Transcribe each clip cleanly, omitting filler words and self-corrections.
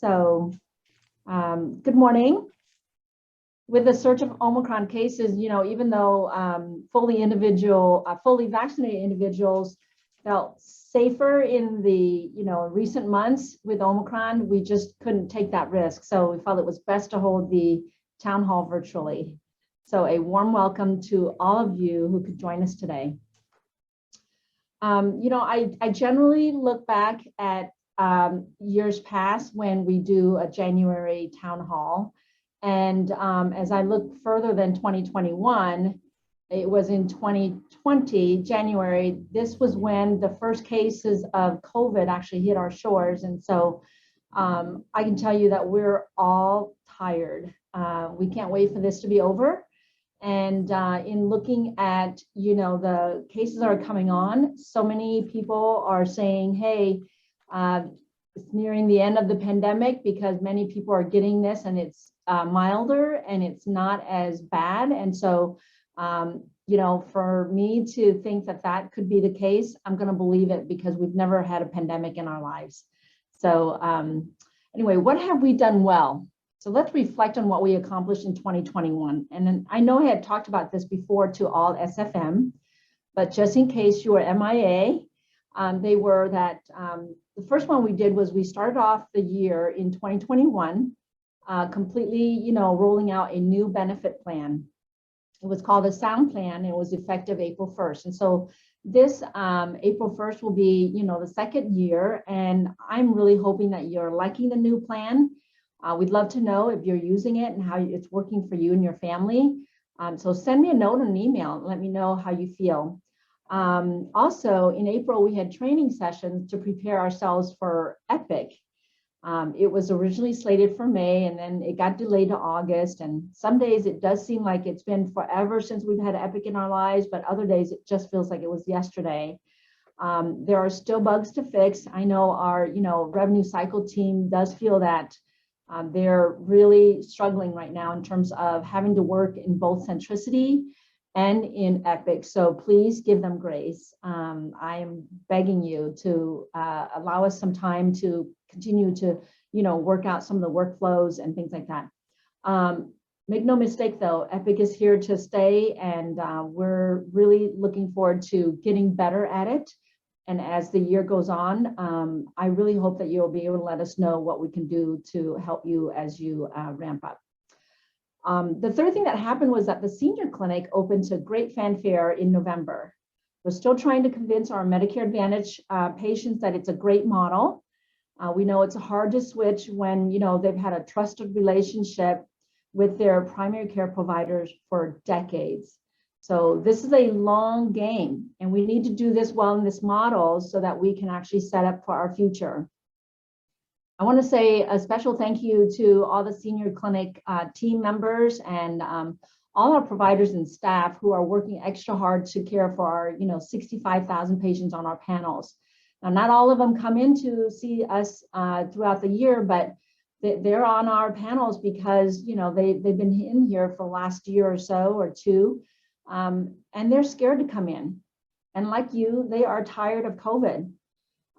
Good morning. With the surge of Omicron cases, even though fully vaccinated individuals felt safer in the, recent months with Omicron, we just couldn't take that risk. So we felt it was best to hold the town hall virtually. So a warm welcome to all of you who could join us today. I generally look back at years past when we do a January town hall. And as I look further than 2021, it was in 2020, January, this was when the first cases of COVID actually hit our shores. And so I can tell you that we're all tired. We can't wait for this to be over. And in looking at, the cases that are coming on, so many people are saying, hey, it's nearing the end of the pandemic because many people are getting this and it's milder and it's not as bad. And so, for me to think that that could be the case, I'm going to believe it because we've never had a pandemic in our lives. So anyway, what have we done well? So let's reflect on what we accomplished in 2021. And then I know I had talked about this before to all SFM, but just in case you were MIA, they were that the first one we did was we started off the year in 2021, completely, rolling out a new benefit plan. It was called a Sound Plan. It was effective April 1st. And so this April 1st will be, the second year. And I'm really hoping that you're liking the new plan. We'd love to know if you're using it and how it's working for you and your family. So send me a note or an email and let me know how you feel. Also, in April, we had training sessions to prepare ourselves for EPIC. It was originally slated for May, and then it got delayed to August. And some days it does seem like it's been forever since we've had EPIC in our lives, but other days it just feels like it was yesterday. There are still bugs to fix. I know our, revenue cycle team does feel that they're really struggling right now in terms of having to work in both centricity and in EPIC. So please give them grace. I am begging you to allow us some time to continue to, work out some of the workflows and things like that. Make no mistake though, EPIC is here to stay, and we're really looking forward to getting better at it. And as the year goes on, I really hope that you'll be able to let us know what we can do to help you as you ramp up. The third thing that happened was that the senior clinic opened to great fanfare in November. We're still trying to convince our Medicare Advantage patients that it's a great model. We know it's hard to switch when they've had a trusted relationship with their primary care providers for decades. So this is a long game, and we need to do this well in this model so that we can actually set up for our future. I want to say a special thank you to all the senior clinic team members and all our providers and staff who are working extra hard to care for our 65,000 patients on our panels. Now, not all of them come in to see us throughout the year, but they're on our panels because they've been in here for the last year or so or two. And they're scared to come in. And like you, they are tired of COVID.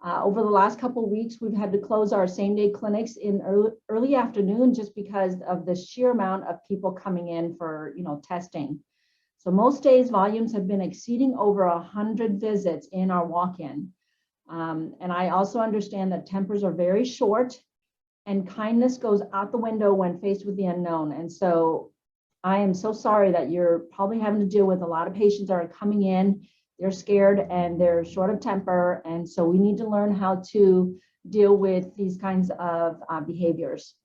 Over the last couple of weeks, we've had to close our same-day clinics in early afternoon just because of the sheer amount of people coming in for testing. So most days, volumes have been exceeding over 100 visits in our walk-in. And I also understand that tempers are very short and kindness goes out the window when faced with the unknown. And so I am so sorry that you're probably having to deal with a lot of patients that are coming in. They're scared and they're short of temper. And so we need to learn how to deal with these kinds of behaviors.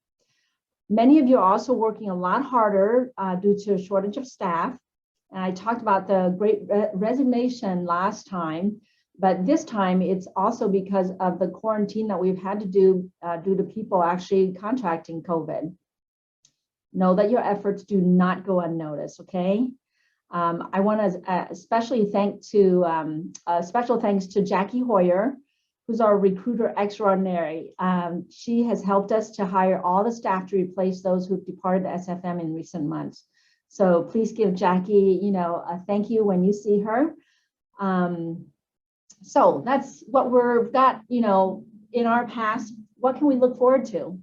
Many of you are also working a lot harder due to a shortage of staff. And I talked about the great resignation last time, but this time it's also because of the quarantine that we've had to do due to people actually contracting COVID. Know that your efforts do not go unnoticed, okay? I want to especially special thanks to Jackie Hoyer, who's our recruiter extraordinary. She has helped us to hire all the staff to replace those who've departed the SFM in recent months. So please give Jackie, a thank you when you see her. So that's what we've got, in our past. What can we look forward to?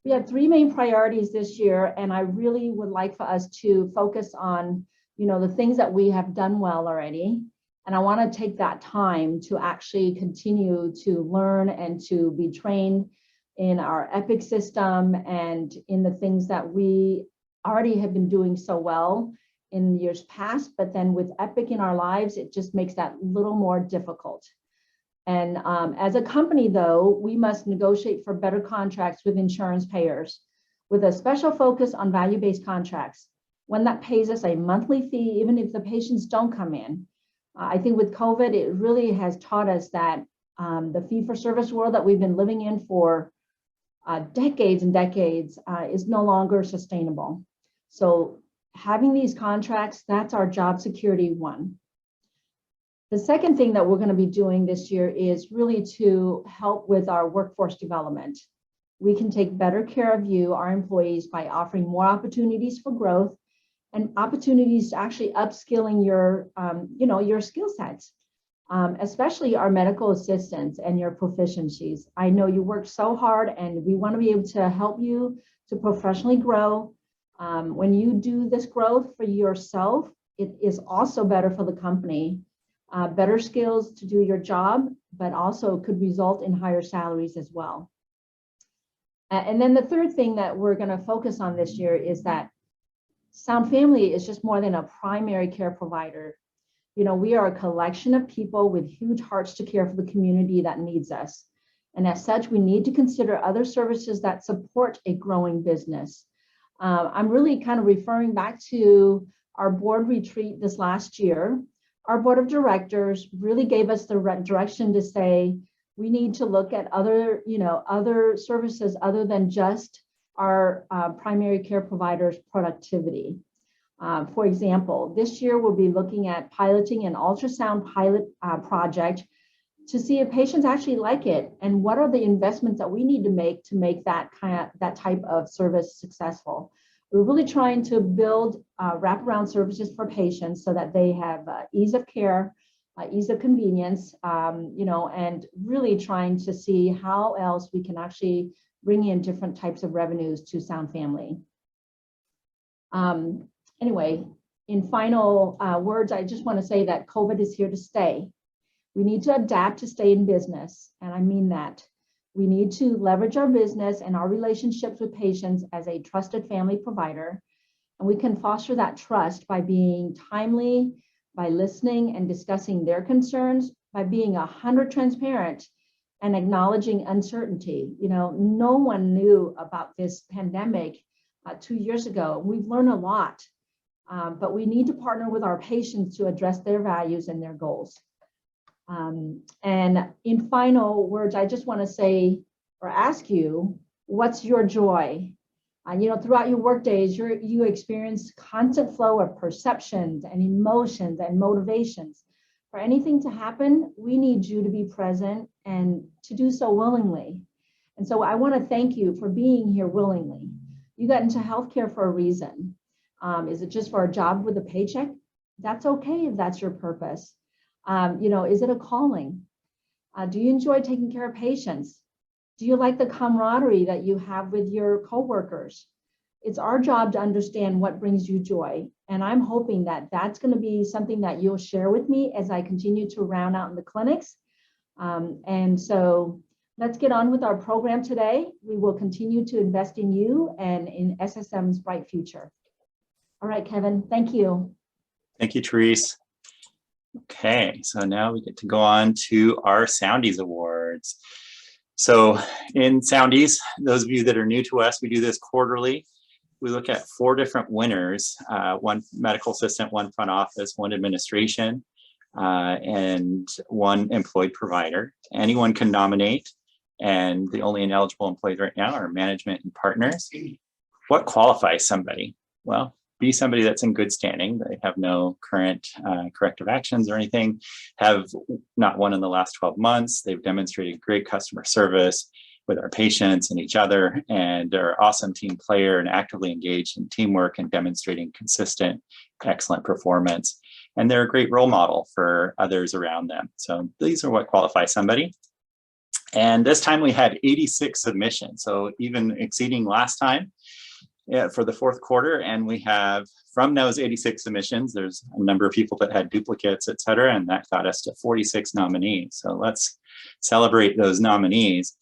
We had three main priorities this year, and I really would like for us to focus on, the things that we have done well already. And I want to take that time to actually continue to learn and to be trained in our Epic system and in the things that we already have been doing so well in years past. But then with Epic in our lives, it just makes that a little more difficult. And as a company, though, we must negotiate for better contracts with insurance payers with a special focus on value-based contracts, one that pays us a monthly fee, even if the patients don't come in. I think with COVID, it really has taught us that the fee-for-service world that we've been living in for decades and decades is no longer sustainable. So having these contracts, that's our job security one. The second thing that we're going to be doing this year is really to help with our workforce development. We can take better care of you, our employees, by offering more opportunities for growth and opportunities to actually upskilling your, your skill sets, especially our medical assistants and your proficiencies. I know you work so hard, and we want to be able to help you to professionally grow. When you do this growth for yourself, it is also better for the company. Better skills to do your job, but also could result in higher salaries as well. And then the third thing that we're going to focus on this year is that Sound Family is just more than a primary care provider. We are a collection of people with huge hearts to care for the community that needs us. And as such, we need to consider other services that support a growing business. I'm really kind of referring back to our board retreat this last year. Our board of directors really gave us the direction to say, we need to look at other, other services other than just our primary care providers' productivity. For example, this year we'll be looking at piloting an ultrasound pilot project to see if patients actually like it and what are the investments that we need to make that type of service successful. We're really trying to build wraparound services for patients so that they have ease of care, ease of convenience, and really trying to see how else we can actually bring in different types of revenues to Sound Family. Anyway, in final words, I just want to say that COVID is here to stay. We need to adapt to stay in business, and I mean that. We need to leverage our business and our relationships with patients as a trusted family provider. And we can foster that trust by being timely, by listening and discussing their concerns, by being 100% transparent and acknowledging uncertainty. No one knew about this pandemic 2 years ago. We've learned a lot, but we need to partner with our patients to address their values and their goals. And in final words, I just want to say or ask you, what's your joy? Throughout your work days, you experience constant flow of perceptions and emotions and motivations. For anything to happen, we need you to be present and to do so willingly. And so I want to thank you for being here willingly. You got into healthcare for a reason. Is it just for a job with a paycheck? That's okay if that's your purpose. Is it a calling? Do you enjoy taking care of patients? Do you like the camaraderie that you have with your coworkers? It's our job to understand what brings you joy. And I'm hoping that that's going to be something that you'll share with me as I continue to round out in the clinics. And so let's get on with our program today. We will continue to invest in you and in SSM's bright future. All right, Kevin, thank you. Thank you, Therese. Okay, so now we get to go on to our Soundies Awards. So in Soundies, those of you that are new to us, we do this quarterly. We look at 4 different winners, one medical assistant, one front office, one administration, and one employed provider. Anyone can nominate, and the only ineligible employees right now are management and partners. What qualifies somebody? Well, be somebody that's in good standing. They have no current corrective actions or anything, have not one in the last 12 months. They've demonstrated great customer service with our patients and each other, and are an awesome team player and actively engaged in teamwork and demonstrating consistent, excellent performance. And they're a great role model for others around them. So these are what qualify somebody. And this time we had 86 submissions, so even exceeding last time for the fourth quarter. And we have, from those 86 submissions, there's a number of people that had duplicates, et cetera, and that got us to 46 nominees. So let's celebrate those nominees.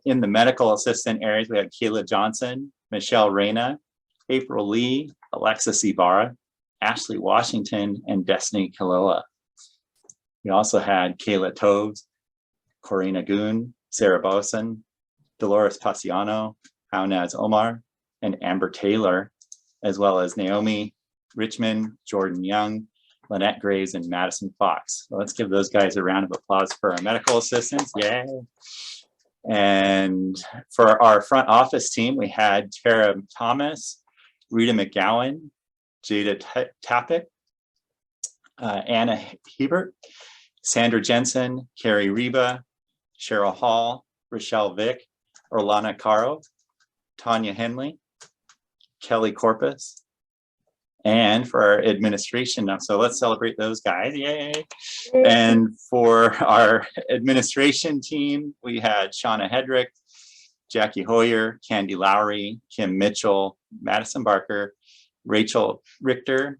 In the medical assistant areas, we had Kayla Johnson, Michelle Reyna, April Lee, Alexis Ibarra, Ashley Washington, and Destiny Kiloa. We also had Kayla Toves, Corina Goon, Sarah Boson, Dolores Pasiano, Haunaz Omar, and Amber Taylor, as well as Naomi Richmond, Jordan Young, Lynette Graves, and Madison Fox. So let's give those guys a round of applause for our medical assistants. Yay. And for our front office team, we had Tara Thomas, Rita McGowan, Jada Tapic, Anna Hebert, Sandra Jensen, Carrie Reba, Cheryl Hall, Rochelle Vick, Orlana Caro, Tanya Henley, Kelly Corpus, and for our administration. So let's celebrate those guys, yay. And for our administration team, we had Shauna Hedrick, Jackie Hoyer, Candy Lowry, Kim Mitchell, Madison Barker, Rachel Richter,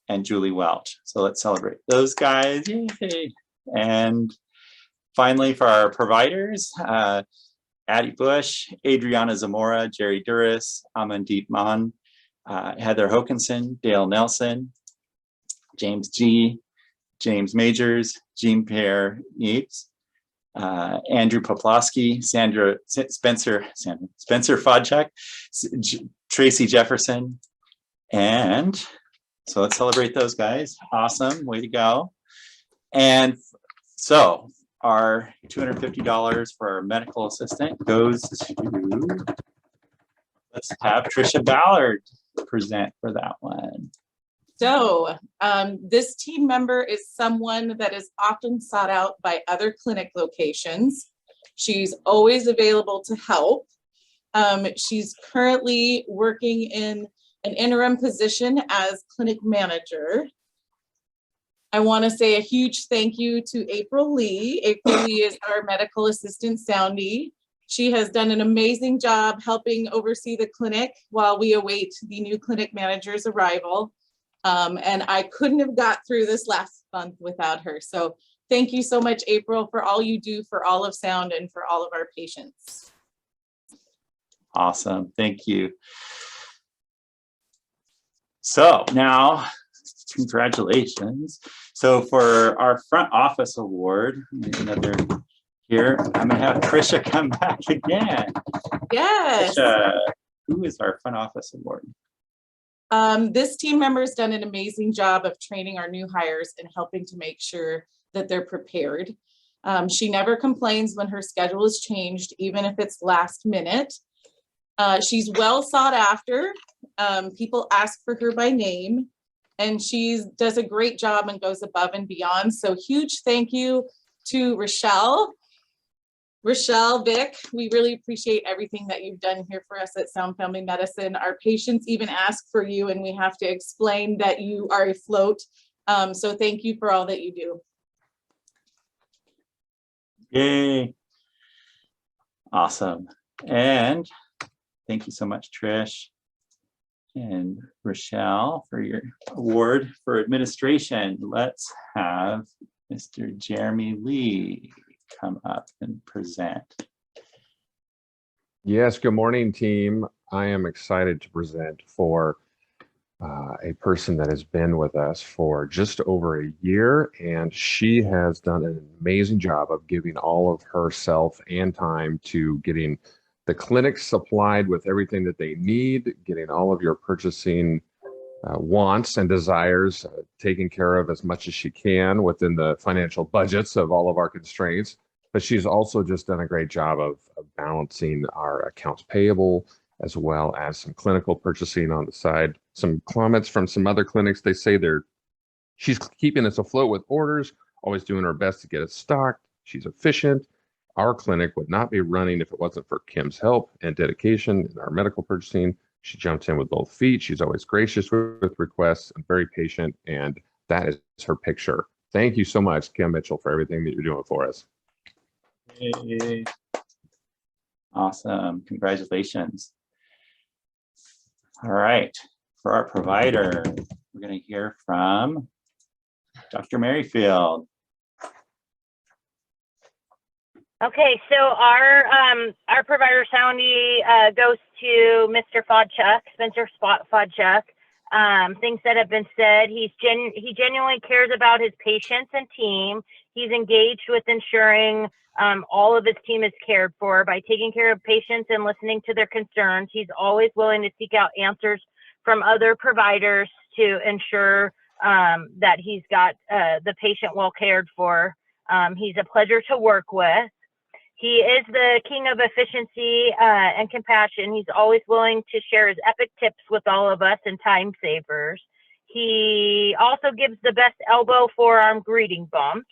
and Julie Welch. So let's celebrate those guys, yay. And finally, for our providers, Addie Bush, Adriana Zamora, Jerry Duras, Amandeep Mann, Heather Hokinson, Dale Nelson, James G, James Majors, Jean-Pierre Neves, Andrew Poplowski, Spencer Fodchuk, Tracy Jefferson. And so let's celebrate those guys. Awesome, way to go. And so our $250 for our medical assistant goes to, let's have Trisha Ballard present for that one. So this team member is someone that is often sought out by other clinic locations. She's always available to help. She's currently working in an interim position as clinic manager. I want to say a huge thank you to April Lee. April Lee is our medical assistant soundie. She has done an amazing job helping oversee the clinic while we await the new clinic manager's arrival. And I couldn't have got through this last month without her. So thank you so much, April, for all you do for all of Sound and for all of our patients. Awesome, thank you. So now, congratulations. So for our front office award, another here, I'm gonna have Trisha come back again. Yes. Trisha, who is our front office award? This team member has done an amazing job of training our new hires and helping to make sure that they're prepared. She never complains when her schedule is changed, even if it's last minute. She's well sought after. People ask for her by name, and she does a great job and goes above and beyond. So huge thank you to Rochelle Vick. We really appreciate everything that you've done here for us at Sound Family Medicine. Our patients even ask for you, and we have to explain that you are afloat. So thank you for all that you do. Yay. Awesome. And thank you so much, Trish and Rochelle, for your award for administration. Let's have Mr. Jeremy Lee come up and present. Yes, good morning, team. I am excited to present for a person that has been with us for just over a year, and she has done an amazing job of giving all of herself and time to getting the clinic supplied with everything that they need, getting all of your purchasing wants and desires taken care of as much as she can within the financial budgets of all of our constraints. But she's also just done a great job of balancing our accounts payable as well as some clinical purchasing on the side. Some comments from some other clinics, they say she's keeping us afloat with orders, always doing her best to get it stocked. She's efficient. Our clinic would not be running if it wasn't for Kim's help and dedication in our medical purchasing. She jumped in with both feet. She's always gracious with requests and very patient, and that is her picture. Thank you so much, Kim Mitchell, for everything that you're doing for us. Yay. Awesome. Congratulations. All right. For our provider, we're going to hear from Dr. Merrifield. Okay, so our provider soundie goes to Mr. Fodchuk, Spencer Fodchuk. Things that have been said. He genuinely cares about his patients and team. He's engaged with ensuring all of his team is cared for by taking care of patients and listening to their concerns. He's always willing to seek out answers from other providers to ensure that he's got the patient well cared for. He's a pleasure to work with. He is the king of efficiency and compassion. He's always willing to share his epic tips with all of us and time savers. He also gives the best elbow forearm greeting bumps.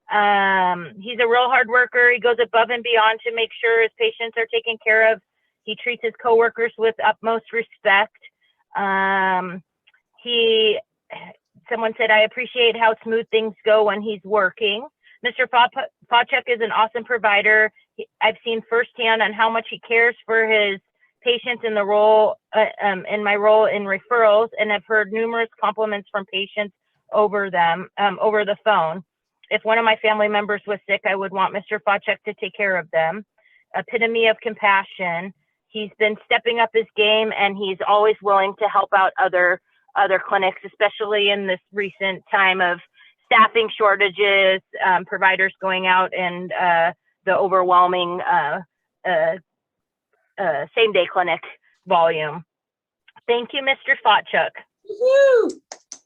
He's a real hard worker. He goes above and beyond to make sure his patients are taken care of. He treats his coworkers with utmost respect. Someone said, I appreciate how smooth things go when he's working. Mr. Fodchuk is an awesome provider. I've seen firsthand on how much he cares for his patients in the role, in my role in referrals, and I've heard numerous compliments from patients over the phone. If one of my family members was sick, I would want Mr. Fodchuk to take care of them. Epitome of compassion. He's been stepping up his game, and he's always willing to help out other clinics, especially in this recent time of staffing shortages, providers going out, and the overwhelming same-day clinic volume. Thank you, Mr. Fodchuk. Woo!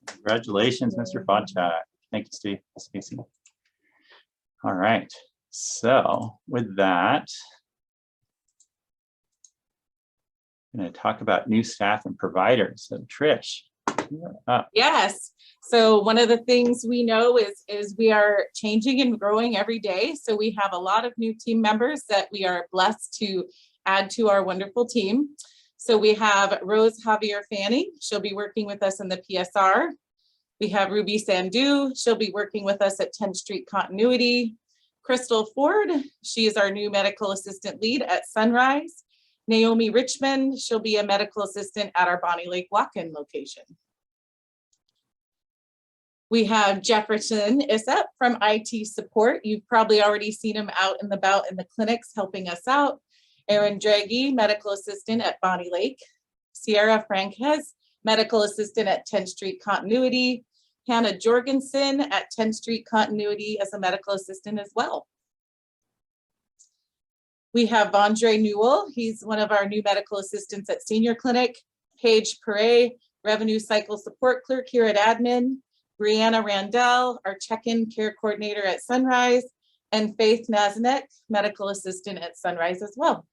Congratulations, Mr. Fodchuk. Thank you, Stacy. All right. So with that, I'm going to talk about new staff and providers. So Trish, you're up. Yes. So one of the things we know is we are changing and growing every day. So we have a lot of new team members that we are blessed to add to our wonderful team. So we have Rose Javier Fanning. She'll be working with us in the PSR. We have Ruby Sandu. She'll be working with us at 10th Street Continuity. Crystal Ford. She is our new medical assistant lead at Sunrise. Naomi Richmond. She'll be a medical assistant at our Bonnie Lake walk-in location. We have Jefferson Issep from IT support. You've probably already seen him out and about in the clinics helping us out. Erin Draghi, medical assistant at Bonnie Lake. Sierra Franquez, medical assistant at 10th Street Continuity. Hannah Jorgensen at 10th Street Continuity as a medical assistant as well. We have Vondre Newell. He's one of our new medical assistants at Senior Clinic. Paige Perret, revenue cycle support clerk here at admin. Brianna Randell, our check-in care coordinator at Sunrise, and Faith Nazanek, medical assistant at Sunrise as well.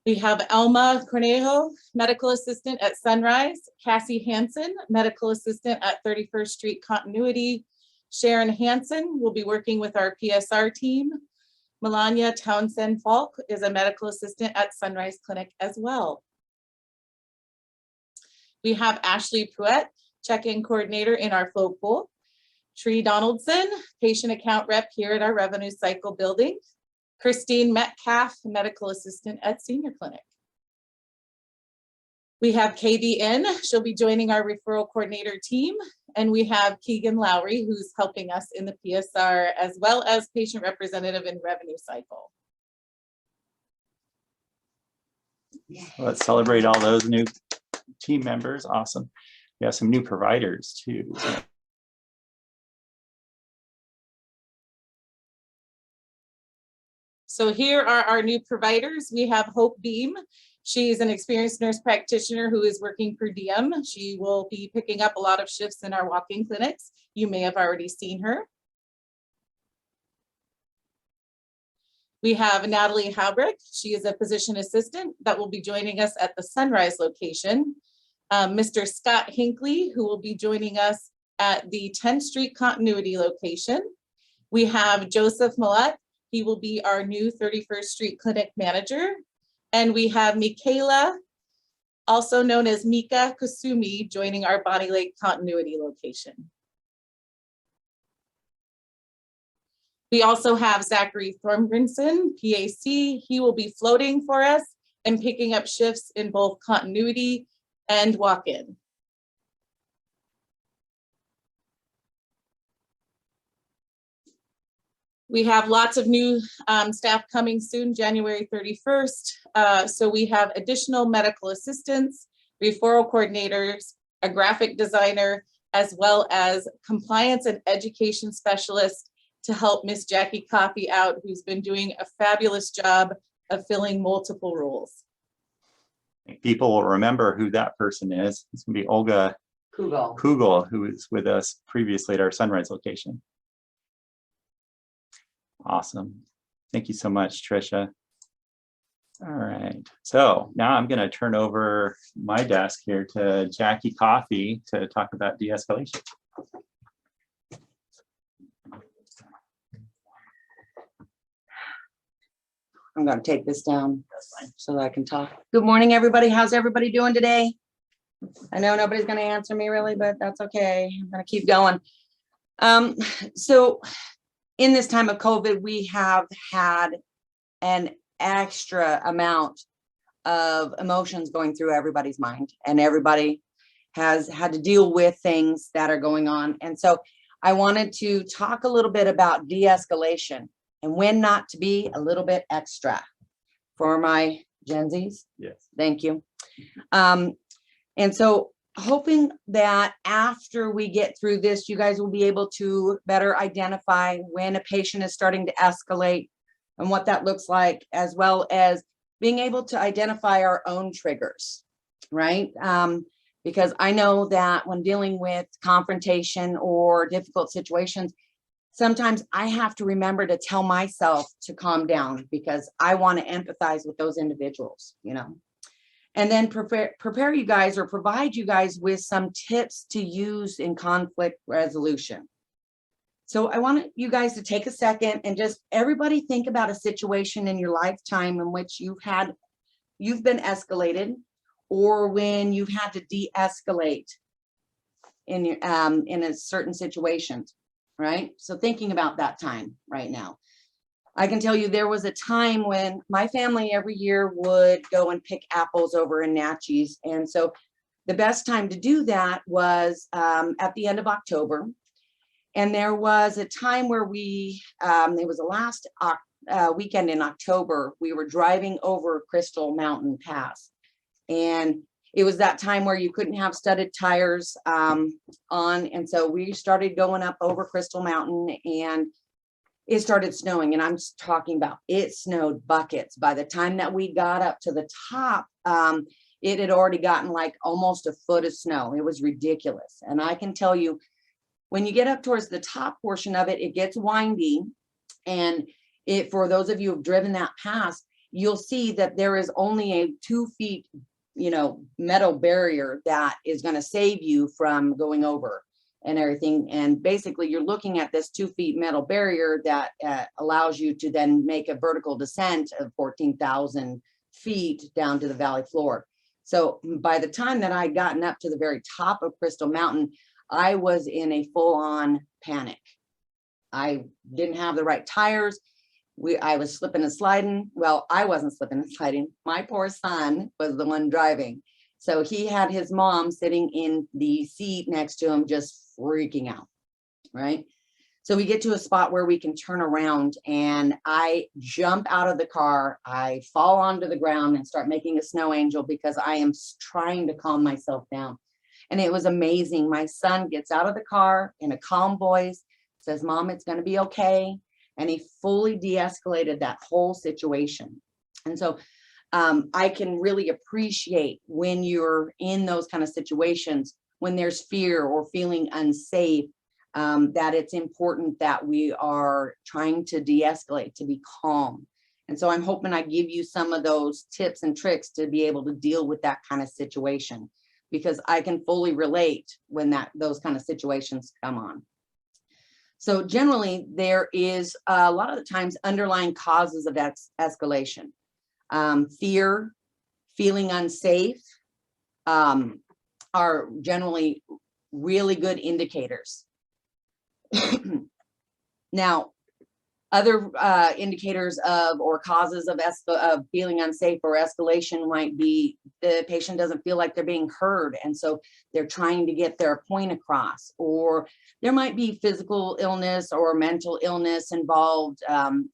We have Elma Cornejo, medical assistant at Sunrise, Cassie Hansen, medical assistant at 31st Street Continuity. Sharon Hansen will be working with our PSR team. Melania Townsend Falk is a medical assistant at Sunrise Clinic as well. We have Ashley Pruitt, check-in coordinator in our flow pool. Tree Donaldson, patient account rep here at our revenue cycle building. Christine Metcalf, medical assistant at Senior Clinic. We have KBN, she'll be joining our referral coordinator team. And we have Keegan Lowry, who's helping us in the PSR as well as patient representative in revenue cycle. Let's celebrate all those new team members. Awesome. We have some new providers too. So here are our new providers. We have Hope Beam. She's an experienced nurse practitioner who is working per diem. She will be picking up a lot of shifts in our walk-in clinics. You may have already seen her. We have Natalie Haubrick. She is a physician assistant that will be joining us at the Sunrise location. Mr. Scott Hinckley, who will be joining us at the 10th Street Continuity location. We have Joseph Millett. He will be our new 31st Street Clinic manager. And we have Michaela, also known as Mika Kusumi, joining our Bonnie Lake Continuity location. We also have Zachary Thorngrenson, PAC. He will be floating for us and picking up shifts in both continuity and walk-in. We have lots of new staff coming soon, January 31st. So we have additional medical assistants, referral coordinators, a graphic designer, as well as compliance and education specialist to help Miss Jackie Coffey out, who's been doing a fabulous job of filling multiple roles. People will remember who that person is. It's gonna be Olga Kugel, who was with us previously at our Sunrise location. Awesome. Thank you so much, Tricia. All right, so now I'm gonna turn over my desk here to Jackie Coffey to talk about de-escalation. I'm going to take this down so that I can talk. Good morning, everybody. How's everybody doing today? I know nobody's going to answer me really, but that's okay. I'm going to keep going. So in this time of COVID, we have had an extra amount of emotions going through everybody's mind, and everybody has had to deal with things that are going on. And so I wanted to talk a little bit about de-escalation and when not to be a little bit extra for my Gen Zs. Yes. Thank you. And so hoping that after we get through this, you guys will be able to better identify when a patient is starting to escalate and what that looks like, as well as being able to identify our own triggers, right? Because I know that when dealing with confrontation or difficult situations, sometimes I have to remember to tell myself to calm down because I want to empathize with those individuals, you know, and then prepare you guys or provide you guys with some tips to use in conflict resolution. So I want you guys to take a second and just everybody think about a situation in your lifetime in which you've been escalated, or when you've had to de-escalate in your in a certain situations. Right? So thinking about that time right now, I can tell you there was a time when my family every year would go and pick apples over in Natchez. And so the best time to do that was at the end of October. And there was a time where it was the last weekend in October, we were driving over Crystal Mountain Pass. And it was that time where you couldn't have studded tires on. And so we started going up over Crystal Mountain and it started snowing. And I'm talking about it snowed buckets. By the time that we got up to the top, it had already gotten like almost a foot of snow. It was ridiculous. And I can tell you, when you get up towards the top portion of it, it gets windy. And for those of you who've driven that pass, you'll see that there is only a 2 feet metal barrier that is going to save you from going over and everything. And basically you're looking at this 2 feet metal barrier that allows you to then make a vertical descent of 14,000 feet down to the valley floor. So by the time that I'd gotten up to the very top of Crystal Mountain, I was in a full-on panic. I didn't have the right tires. I was slipping and sliding. Well, I wasn't slipping and sliding. My poor son was the one driving. So he had his mom sitting in the seat next to him, just freaking out, right? So we get to a spot where we can turn around and I jump out of the car. I fall onto the ground and start making a snow angel because I am trying to calm myself down. And it was amazing. My son gets out of the car in a calm voice, says, "Mom, it's going to be okay." And he fully de-escalated that whole situation. And so I can really appreciate when you're in those kind of situations, when there's fear or feeling unsafe, that it's important that we are trying to de-escalate, to be calm. And so I'm hoping I give you some of those tips and tricks to be able to deal with that kind of situation, because I can fully relate when those kind of situations come on. So generally, there is a lot of the times underlying causes of escalation. Fear, feeling unsafe are generally really good indicators. Now, Other indicators of or causes of feeling unsafe or escalation might be the patient doesn't feel like they're being heard, and so they're trying to get their point across. Or there might be physical illness or mental illness involved.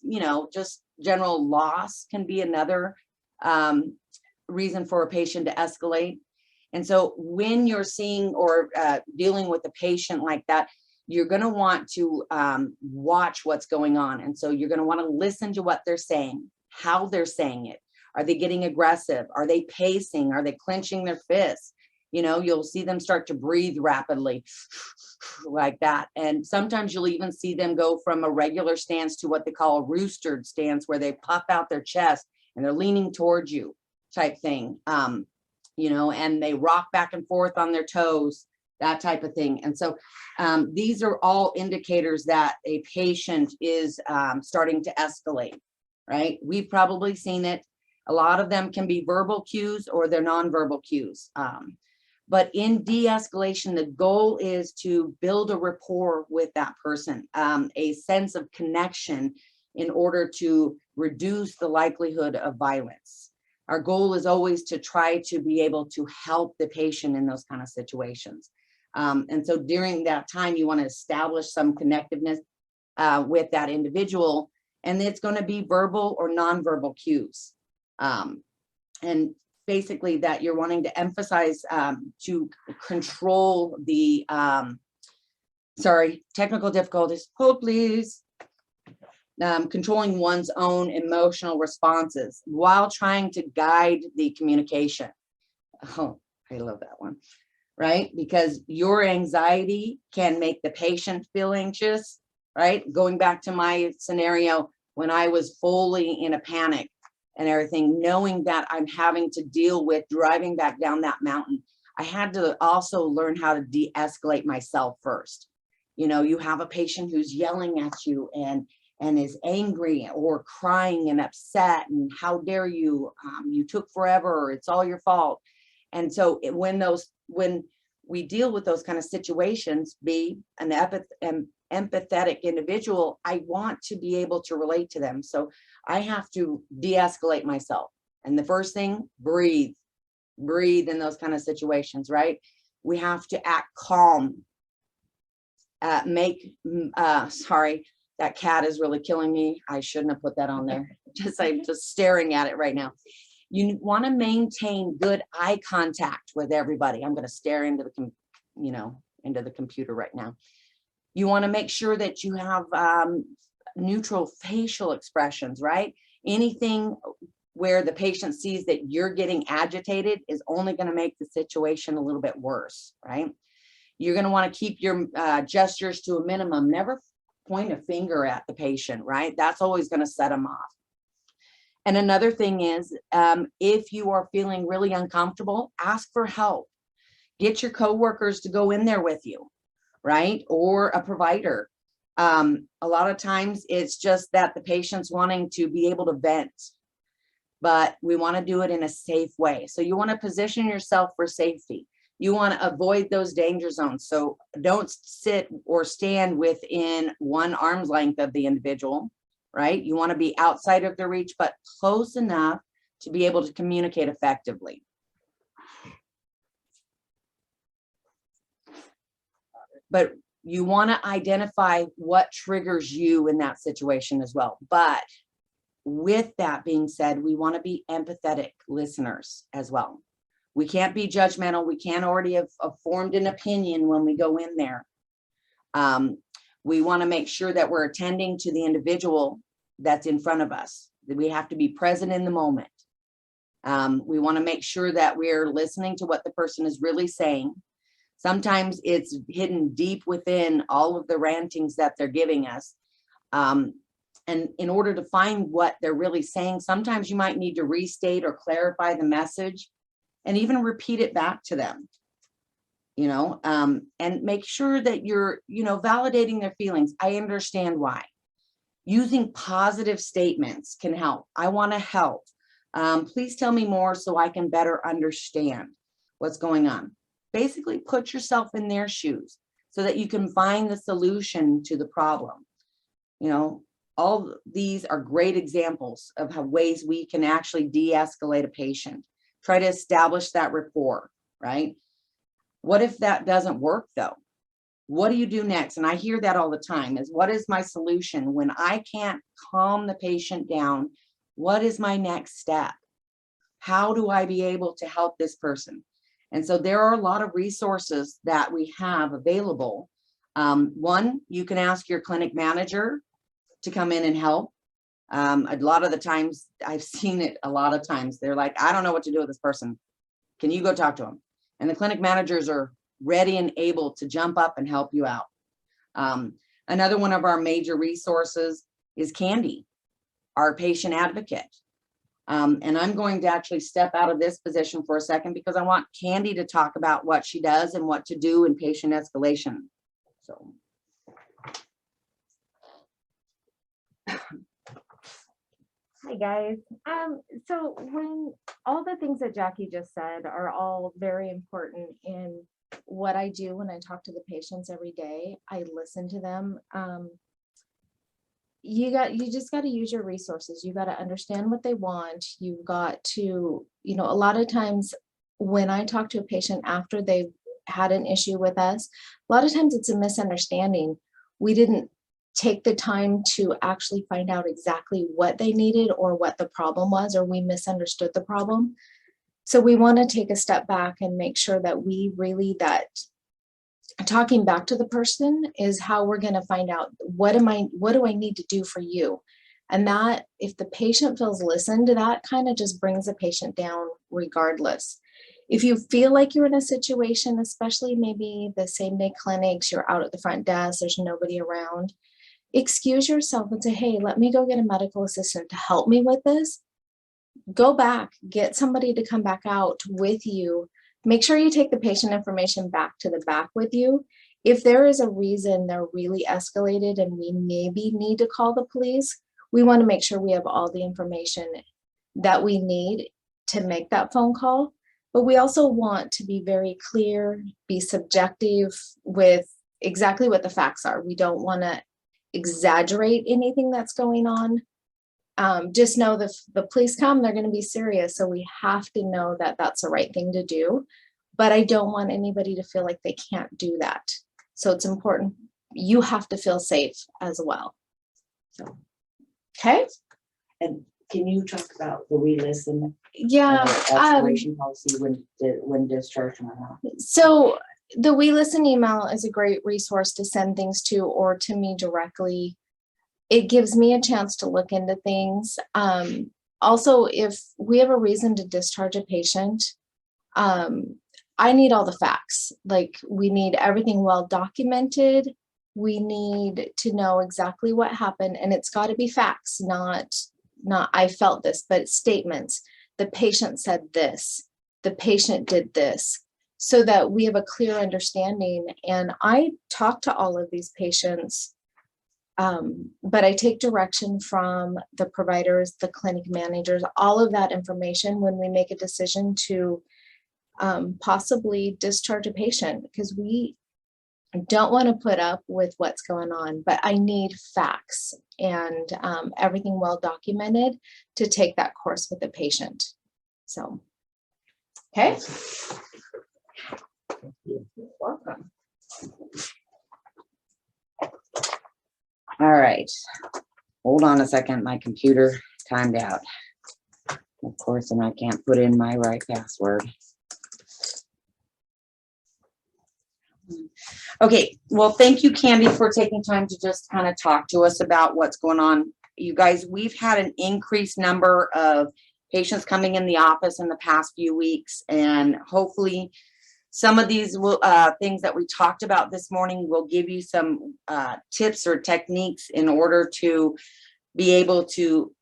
You know, just general loss can be another reason for a patient to escalate. And so when you're seeing or dealing with a patient like that, you're going to want to watch what's going on. And so you're going to want to listen to what they're saying, how they're saying it. Are they getting aggressive? Are they pacing? Are they clenching their fists? You know, you'll see them start to breathe rapidly like that. And sometimes you'll even see them go from a regular stance to what they call a roostered stance, where they puff out their chest and they're leaning towards you type thing. You know, and they rock back and forth on their toes, that type of thing. And so these are all indicators that a patient is starting to escalate, right? We've probably seen it. A lot of them can be verbal cues or they're nonverbal cues. But in de-escalation, the goal is to build a rapport with that person, a sense of connection in order to reduce the likelihood of violence. Our goal is always to try to be able to help the patient in those kind of situations. And so during that time, you want to establish some connectiveness with that individual, and it's going to be verbal or nonverbal cues. And basically that you're wanting to emphasize to control the, sorry, technical difficulties, hold please. Controlling one's own emotional responses while trying to guide the communication. Oh, I love that one, right? Because your anxiety can make the patient feel anxious, right? Going back to my scenario when I was fully in a panic and everything, knowing that I'm having to deal with driving back down that mountain, I had to also learn how to de-escalate myself first. You know, you have a patient who's yelling at you and is angry or crying and upset, and how dare you, you took forever, it's all your fault. And so when we deal with those kind of situations, be an empathetic individual, I want to be able to relate to them. So I have to de-escalate myself. And the first thing, breathe in those kind of situations, right? We have to act calm, sorry, that cat is really killing me. I shouldn't have put that on there. I'm just staring at it right now. You want to maintain good eye contact with everybody. I'm going to stare into the computer right now. You want to make sure that you have neutral facial expressions, right? Anything where the patient sees that you're getting agitated is only going to make the situation a little bit worse, right? You're going to want to keep your gestures to a minimum. Never point a finger at the patient, right? That's always going to set them off. And another thing is, if you are feeling really uncomfortable, ask for help. Get your coworkers to go in there with you, right? Or a provider. A lot of times it's just that the patient's wanting to be able to vent, but we want to do it in a safe way. So you want to position yourself for safety. You want to avoid those danger zones. So don't sit or stand within one arm's length of the individual, right? You want to be outside of their reach, but close enough to be able to communicate effectively. But you want to identify what triggers you in that situation as well. But with that being said, we want to be empathetic listeners as well. We can't be judgmental. We can't already have formed an opinion when we go in there. We want to make sure that we're attending to the individual that's in front of us. That we have to be present in the moment. We want to make sure that we're listening to what the person is really saying. Sometimes it's hidden deep within all of the rantings that they're giving us. And in order to find what they're really saying, sometimes you might need to restate or clarify the message and even repeat it back to them, and make sure that you're, validating their feelings. I understand why. Using positive statements can help. I want to help. Please tell me more so I can better understand what's going on. Basically, put yourself in their shoes so that you can find the solution to the problem. all these are great examples of how ways we can actually de-escalate a patient, try to establish that rapport, right? What if that doesn't work though? What do you do next? And I hear that all the time is, what is my solution when I can't calm the patient down? What is my next step? How do I be able to help this person? And so there are a lot of resources that we have available. One, you can ask your clinic manager to come in and help. A lot of the times, I've seen it a lot of times, they're like, I don't know what to do with this person. Can you go talk to him? And the clinic managers are ready and able to jump up and help you out. Another one of our major resources is Candy, our patient advocate. And I'm going to actually step out of this position for a second because I want Candy to talk about what she does and what to do in patient escalation. So. Hi guys. So when all the things that Jackie just said are all very important in what I do when I talk to the patients every day, I listen to them. You just got to use your resources. You got to understand what they want. You've got to, a lot of times when I talk to a patient after they've had an issue with us, a lot of times it's a misunderstanding. We didn't take the time to actually find out exactly what they needed or what the problem was, or we misunderstood the problem. So we want to take a step back and make sure that we really, that talking back to the person is how we're going to find out what do I need to do for you? And that if the patient feels listened, that kind of just brings the patient down regardless. If you feel like you're in a situation, especially maybe the same day clinics, you're out at the front desk, there's nobody around, excuse yourself and say, hey, let me go get a medical assistant to help me with this. Go back, get somebody to come back out with you. Make sure you take the patient information back to the back with you. If there is a reason they're really escalated and we maybe need to call the police, we want to make sure we have all the information that we need to make that phone call. But we also want to be very clear, be subjective with exactly what the facts are. We don't want to exaggerate anything that's going on. Just know that if the police come, they're going to be serious. So we have to know that that's the right thing to do. But I don't want anybody to feel like they can't do that. So it's important. You have to feel safe as well. So, okay. And can you talk about the we listen? Yeah. Escalation policy when discharged or not? So the We Listen email is a great resource to send things to or to me directly. It gives me a chance to look into things. Also, if we have a reason to discharge a patient, I need all the facts. Like we need everything well documented. We need to know exactly what happened, and it's got to be facts, not I felt this, but statements. The patient said this, the patient did this, so that we have a clear understanding. And I talk to all of these patients, but I take direction from the providers, the clinic managers, all of that information when we make a decision to possibly discharge a patient, because we don't want to put up with what's going on, but I need facts and everything well documented to take that course with the patient. So, okay. You're welcome. All right. Hold on a second. My computer timed out. Of course, and I can't put in my right password. Okay, well, thank you, Candy, for taking time to just kind of talk to us about what's going on. You guys, we've had an increased number of patients coming in the office in the past few weeks, and hopefully some of these will, things that we talked about this morning will give you some tips or techniques in order to be able to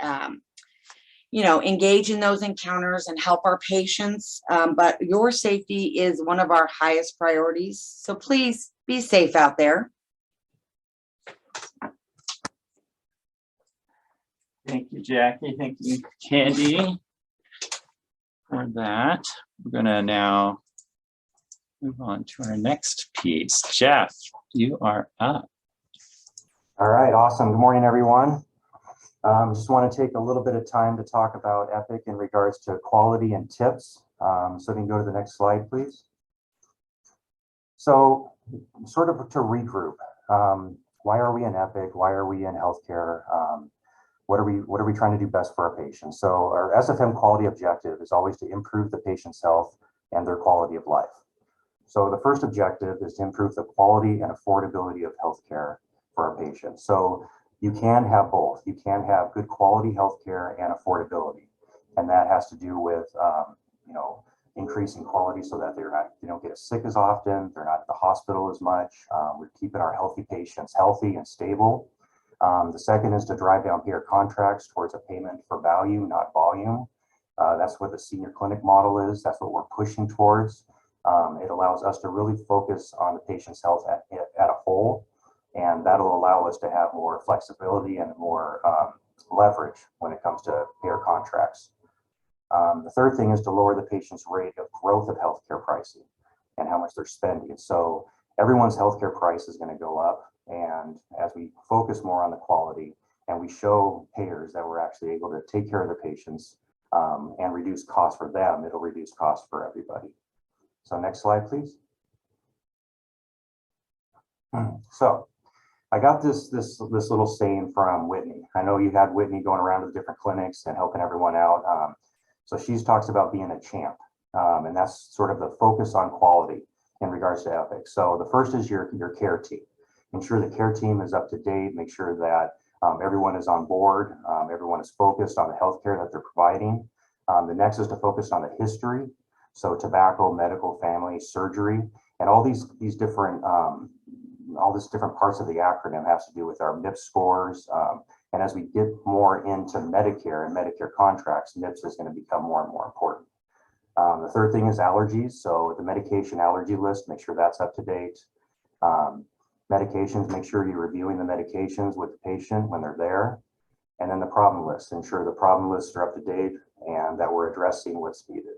engage in those encounters and help our patients. But your safety is one of our highest priorities. So please be safe out there. Thank you, Jackie. Thank you, Candy, for that. We're gonna now move on to our next piece. Jeff, you are up. All right, awesome. Good morning, everyone. Just want to take a little bit of time to talk about Epic in regards to quality and tips. So we can go to the next slide, please. So sort of to regroup, why are we in Epic? Why are we in healthcare? What are we trying to do best for our patients? So our SFM quality objective is always to improve the patient's health and their quality of life. So the first objective is to improve the quality and affordability of healthcare for our patients. So you can have both. You can have good quality healthcare and affordability, and that has to do with increasing quality so that they don't get as sick as often. They're not at the hospital as much. We're keeping our healthy patients healthy and stable. The second is to drive down payer contracts towards a payment for value, not volume. That's what the senior clinic model is. That's what we're pushing towards. It allows us to really focus on the patient's health at a whole, and that'll allow us to have more flexibility and more leverage when it comes to payer contracts. The third thing is to lower the patient's rate of growth of healthcare pricing and how much they're spending. So everyone's healthcare price is going to go up, and as we focus more on the quality and we show payers that we're actually able to take care of the patients and reduce costs for them, it'll reduce costs for everybody. So next slide, please. So I got this little saying from Whitney. I know you had Whitney going around to the different clinics and helping everyone out. So she talks about being a champ, and that's sort of the focus on quality in regards to Epic. So the first is your care team. Ensure the care team is up to date. Make sure that everyone is on board. Everyone is focused on the healthcare that they're providing. The next is to focus on the history. So tobacco, medical, family, surgery, and all these different parts of the acronym has to do with our MIPS scores. And as we get more into Medicare and Medicare contracts, MIPS is going to become more and more important. The third thing is allergies. So the medication allergy list, make sure that's up to date. Medications, make sure you're reviewing the medications with the patient when they're there. And then the problem list, ensure the problem lists are up to date and that we're addressing what's needed.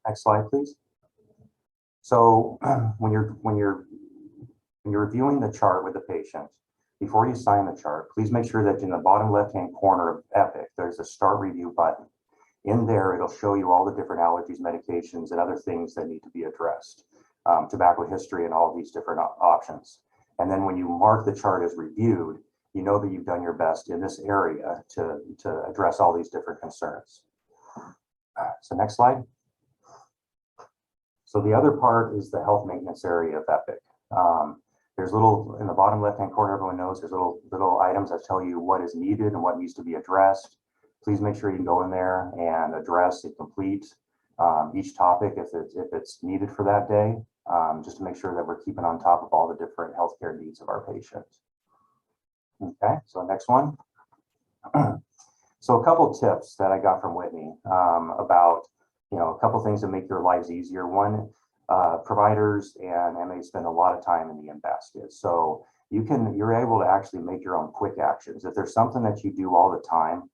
Next slide, please. So when you're reviewing the chart with the patient, before you sign the chart, please make sure that in the bottom left-hand corner of Epic, there's a Start Review button. In there, it'll show you all the different allergies, medications, and other things that need to be addressed, tobacco history, and all these different options. And then when you mark the chart as reviewed, you know that you've done your best in this area to address all these different concerns. So next slide. So the other part is the health maintenance area of Epic. There's little, in the bottom left-hand corner, everyone knows there's little items that tell you what is needed and what needs to be addressed. Please make sure you can go in there and address and complete each topic if it's needed for that day, just to make sure that we're keeping on top of all the different healthcare needs of our patients. Okay, so next one. So a couple tips that I got from Whitney about, a couple things that make your lives easier. One, providers and MA spend a lot of time in the in-basket. So you're able to actually make your own quick actions. If there's something that you do all the time,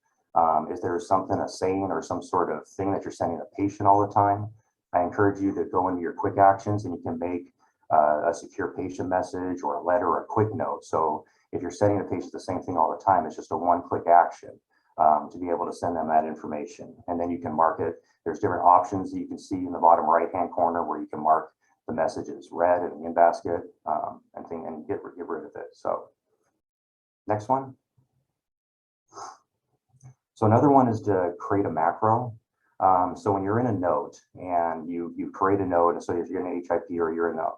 if there's something, a saying or some sort of thing that you're sending a patient all the time, I encourage you to go into your quick actions and you can make a secure patient message or a letter or a quick note. So if you're sending a patient the same thing all the time, it's just a one-click action to be able to send them that information. And then you can mark it. There's different options that you can see in the bottom right-hand corner where you can mark the messages red and in basket and get rid of it. So next one. So another one is to create a macro. So when you're in a note and you create a note, so if you're in HIP or you're in the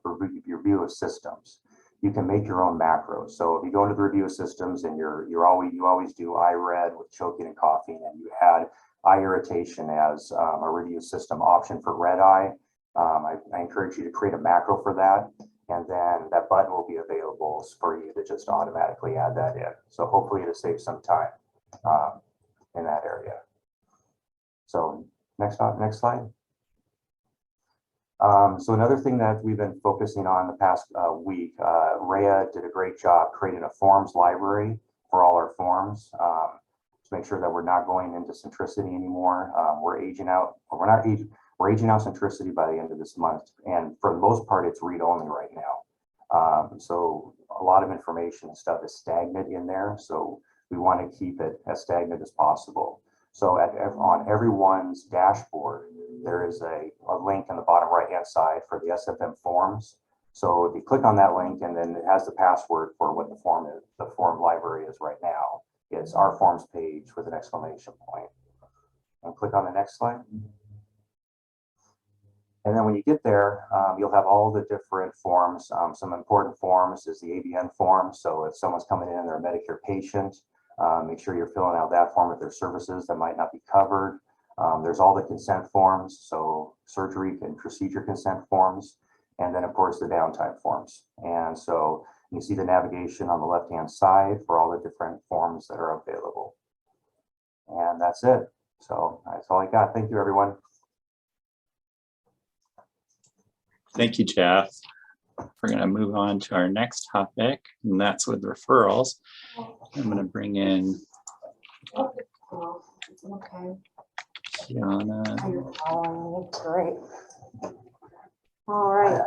review of systems, you can make your own macros. So if you go into the review of systems and you always do eye red with choking and coughing, and you had eye irritation as a review system option for red eye, I encourage you to create a macro for that, and then that button will be available for you to just automatically add that in. So hopefully to save some time in that area. So next slide. So another thing that we've been focusing on the past week, Rhea did a great job creating a forms library for all our forms to make sure that we're not going into centricity anymore. We're aging out centricity by the end of this month, and for the most part, it's read-only right now. So a lot of information and stuff is stagnant in there. So we want to keep it as stagnant as possible. So on everyone's dashboard, there is a link in the bottom right-hand side for the SFM forms. So if you click on that link, and then it has the password for what the form is, the form library is right now. It's our forms page with an exclamation point. And click on the next slide. And then when you get there, you'll have all the different forms. Some important forms is the ABN form. So if someone's coming in, they're a Medicare patient, make sure you're filling out that form if there's services that might not be covered. There's all the consent forms, so surgery and procedure consent forms, and then of course the downtime forms. And so you see the navigation on the left-hand side for all the different forms that are available. And that's it. So that's all I got. Thank you, everyone. Thank you, Jeff. We're going to move on to our next topic, and that's with referrals. I'm going to bring in Okay. Kiana. Great. All right.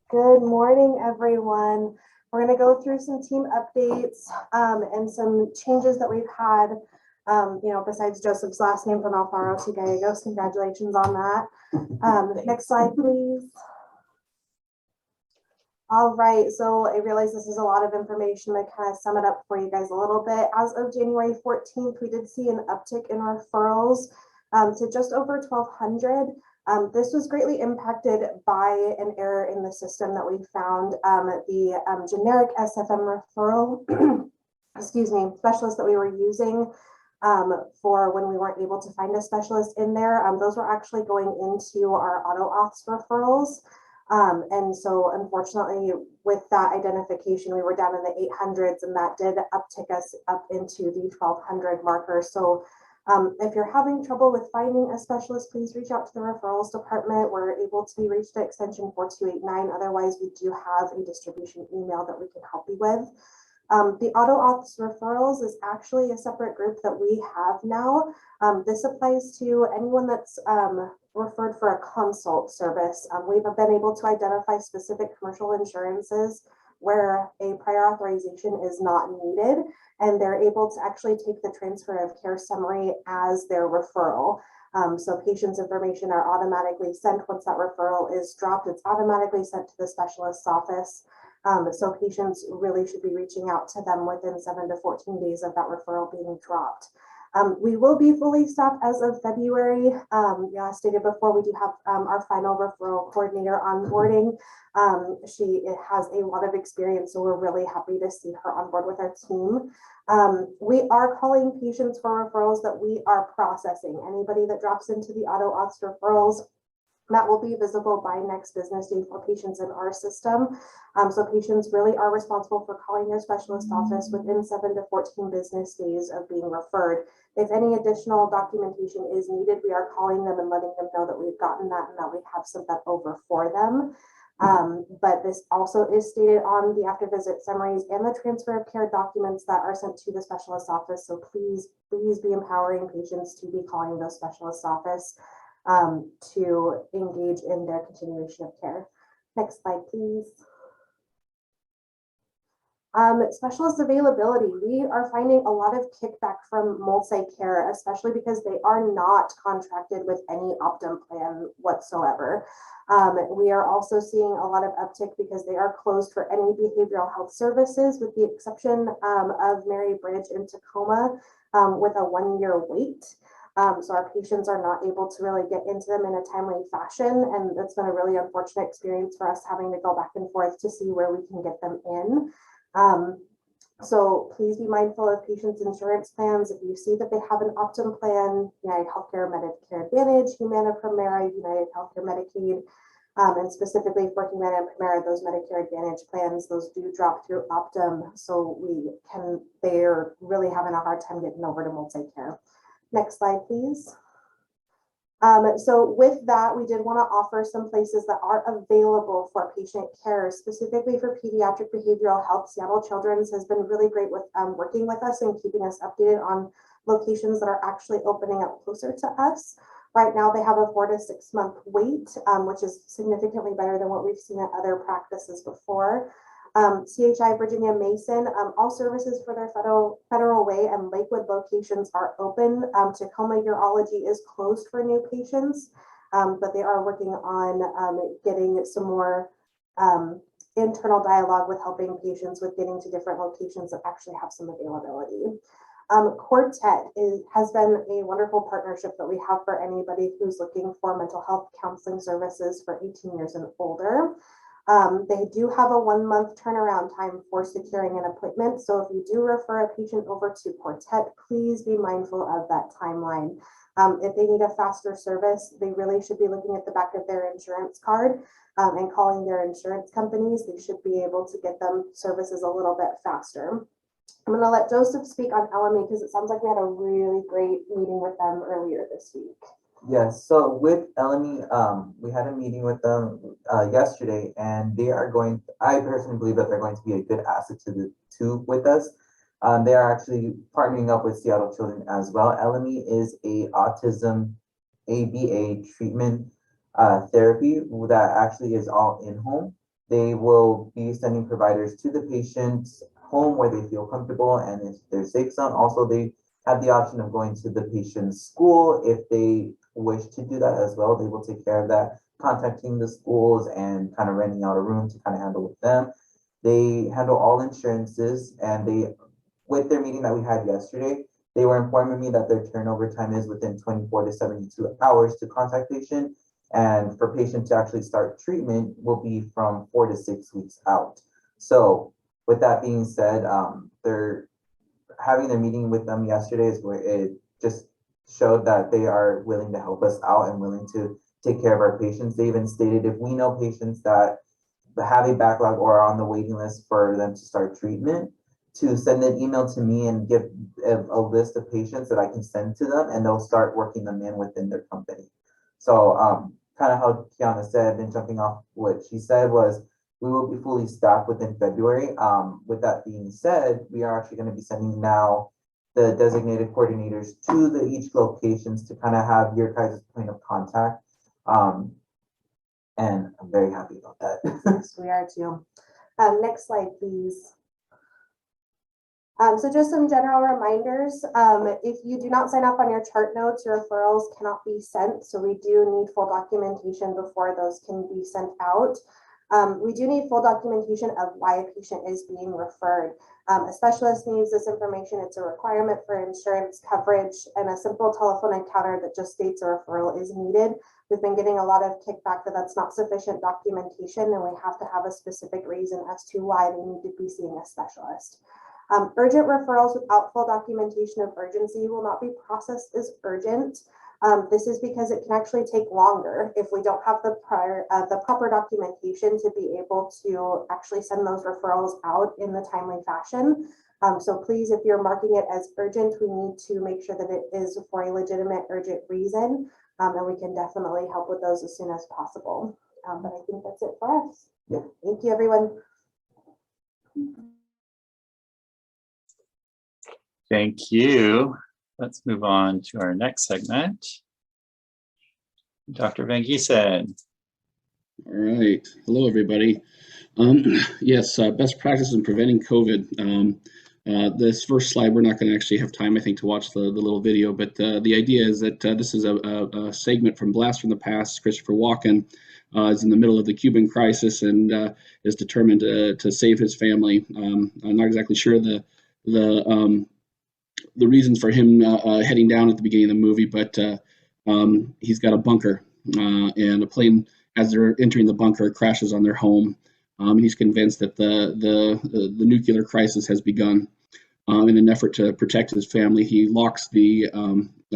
Good morning, everyone. We're going to go through some team updates and some changes that we've had. Besides Joseph's last name from Alfaro to Gallegos. Congratulations on that. Next slide, please. All right, so I realize this is a lot of information to kind of sum it up for you guys a little bit. As of January 14th, we did see an uptick in referrals to just over 1,200. This was greatly impacted by an error in the system that we found. The generic SFM referral, specialist that we were using for when we weren't able to find a specialist in there, those were actually going into our auto auths referrals. And so unfortunately, with that identification, we were down in the 800s, and that did uptick us up into the 1,200 marker. So if you're having trouble with finding a specialist, please reach out to the referrals department. We're able to be reached at extension 4289. Otherwise, we do have a distribution email that we can help you with. The auto auths referrals is actually a separate group that we have now. This applies to anyone that's referred for a consult service. We've been able to identify specific commercial insurances where a prior authorization is not needed, and they're able to actually take the transfer of care summary as their referral. So patients' information are automatically sent. Once that referral is dropped, it's automatically sent to the specialist's office. So patients really should be reaching out to them within 7 to 14 days of that referral being dropped. We will be fully staffed as of February. As stated before, we do have our final referral coordinator onboarding. She has a lot of experience, so we're really happy to see her on board with our team. We are calling patients for referrals that we are processing. Anybody that drops into the auto auths referrals, that will be visible by next business day for patients in our system. So patients really are responsible for calling their specialist office within 7 to 14 business days of being referred. If any additional documentation is needed, we are calling them and letting them know that we've gotten that and that we have sent that over for them. But this also is stated on the after visit summaries and the transfer of care documents that are sent to the specialist office. So please be empowering patients to be calling the specialist office to engage in their continuation of care. Next slide, please. Specialist availability. We are finding a lot of kickback from multi-care, especially because they are not contracted with any Optum plan whatsoever. We are also seeing a lot of uptick because they are closed for any behavioral health services, with the exception of Mary Bridge in Tacoma with a 1-year wait. So our patients are not able to really get into them in a timely fashion. And that's been a really unfortunate experience for us, having to go back and forth to see where we can get them in. So please be mindful of patients' insurance plans. If you see that they have an Optum plan, United Healthcare Medicare Advantage, Humana Primera, United Healthcare Medicaid, and specifically for Humana and Primera, those Medicare Advantage plans, those do drop through Optum. So they're really having a hard time getting over to multi-care. Next slide, please. So with that, we did want to offer some places that are available for patient care, specifically for pediatric behavioral health. Seattle Children's has been really great with working with us and keeping us updated on locations that are actually opening up closer to us. Right now, they have a 4 to 6 month wait, which is significantly better than what we've seen at other practices before. CHI Virginia Mason, all services for their Federal Way and Lakewood locations are open. Tacoma Urology is closed for new patients, but they are working on getting some more internal dialogue with helping patients with getting to different locations that actually have some availability. Quartet has been a wonderful partnership that we have for anybody who's looking for mental health counseling services for 18 years and older. They do have a 1-month turnaround time for securing an appointment. So if you do refer a patient over to Quartet, please be mindful of that timeline. If they need a faster service, they really should be looking at the back of their insurance card and calling their insurance companies. They should be able to get them services a little bit faster. I'm going to let Joseph speak on LME because it sounds like we had a really great meeting with them earlier this week. Yes, so with LME, we had a meeting with them yesterday, and they are going, I personally believe that they're going to be a good asset with us. They are actually partnering up with Seattle Children as well. LME is a autism ABA treatment therapy that actually is all in-home. They will be sending providers to the patient's home where they feel comfortable and if they're safe zone. Also, they have the option of going to the patient's school if they wish to do that as well. They will take care of that, contacting the schools and kind of renting out a room to kind of handle with them. They handle all insurances, and with their meeting that we had yesterday, they were informing me that their turnover time is within 24 to 72 hours to contact patient. And for patient to actually start treatment will be from 4 to 6 weeks out. So with that being said, they're having their meeting with them yesterday is where it just showed that they are willing to help us out and willing to take care of our patients. They even stated if we know patients that have a backlog or are on the waiting list for them to start treatment, to send an email to me and give a list of patients that I can send to them, and they'll start working them in within their company. So kind of how Kiana said, and jumping off what she said was, we will be fully staffed within February. With that being said, we are actually going to be sending now the designated coordinators to each locations to kind of have your guys' point of contact. And I'm very happy about that. Yes, we are too. Next slide, please. So just some general reminders. If you do not sign up on your chart notes, your referrals cannot be sent. So we do need full documentation before those can be sent out. We do need full documentation of why a patient is being referred. A specialist needs this information. It's a requirement for insurance coverage, and a simple telephone encounter that just states a referral is needed. We've been getting a lot of kickback that that's not sufficient documentation, and we have to have a specific reason as to why they need to be seeing a specialist. Urgent referrals without full documentation of urgency will not be processed as urgent. This is because it can actually take longer if we don't have the proper documentation to be able to actually send those referrals out in the timely fashion. So please, if you're marking it as urgent, we need to make sure that it is for a legitimate urgent reason, and we can definitely help with those as soon as possible. But I think that's it for us. Yeah. Thank you, everyone. Thank you. Let's move on to our next segment. Dr. Van Giesen. All right. Hello, everybody. Yes, best practices in preventing COVID. This first slide, we're not going to actually have time, I think, to watch the little video, but the idea is that this is a segment from Blast from the Past. Christopher Walken is in the middle of the Cuban crisis and is determined to save his family. I'm not exactly sure the reasons for him heading down at the beginning of the movie, but he's got a bunker, and a plane, as they're entering the bunker, crashes on their home. He's convinced that the nuclear crisis has begun. In an effort to protect his family, he locks the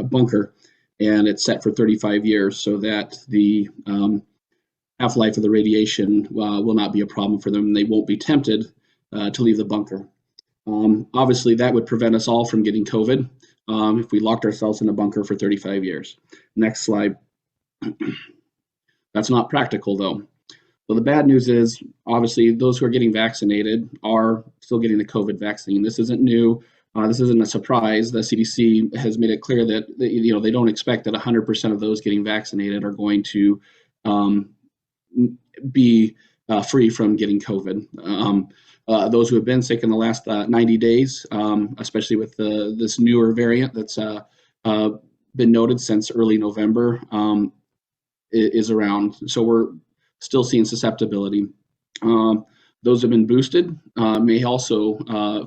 bunker, and it's set for 35 years so that the half-life of the radiation will not be a problem for them. They won't be tempted to leave the bunker. Obviously, that would prevent us all from getting COVID if we locked ourselves in a bunker for 35 years. Next slide. That's not practical, though. So the bad news is, obviously, those who are getting vaccinated are still getting the COVID vaccine. This isn't new. This isn't a surprise. The CDC has made it clear that they don't expect that 100% of those getting vaccinated are going to be free from getting COVID. Those who have been sick in the last 90 days, especially with this newer variant that's been noted since early November, is around. So we're still seeing susceptibility. Those who have been boosted may also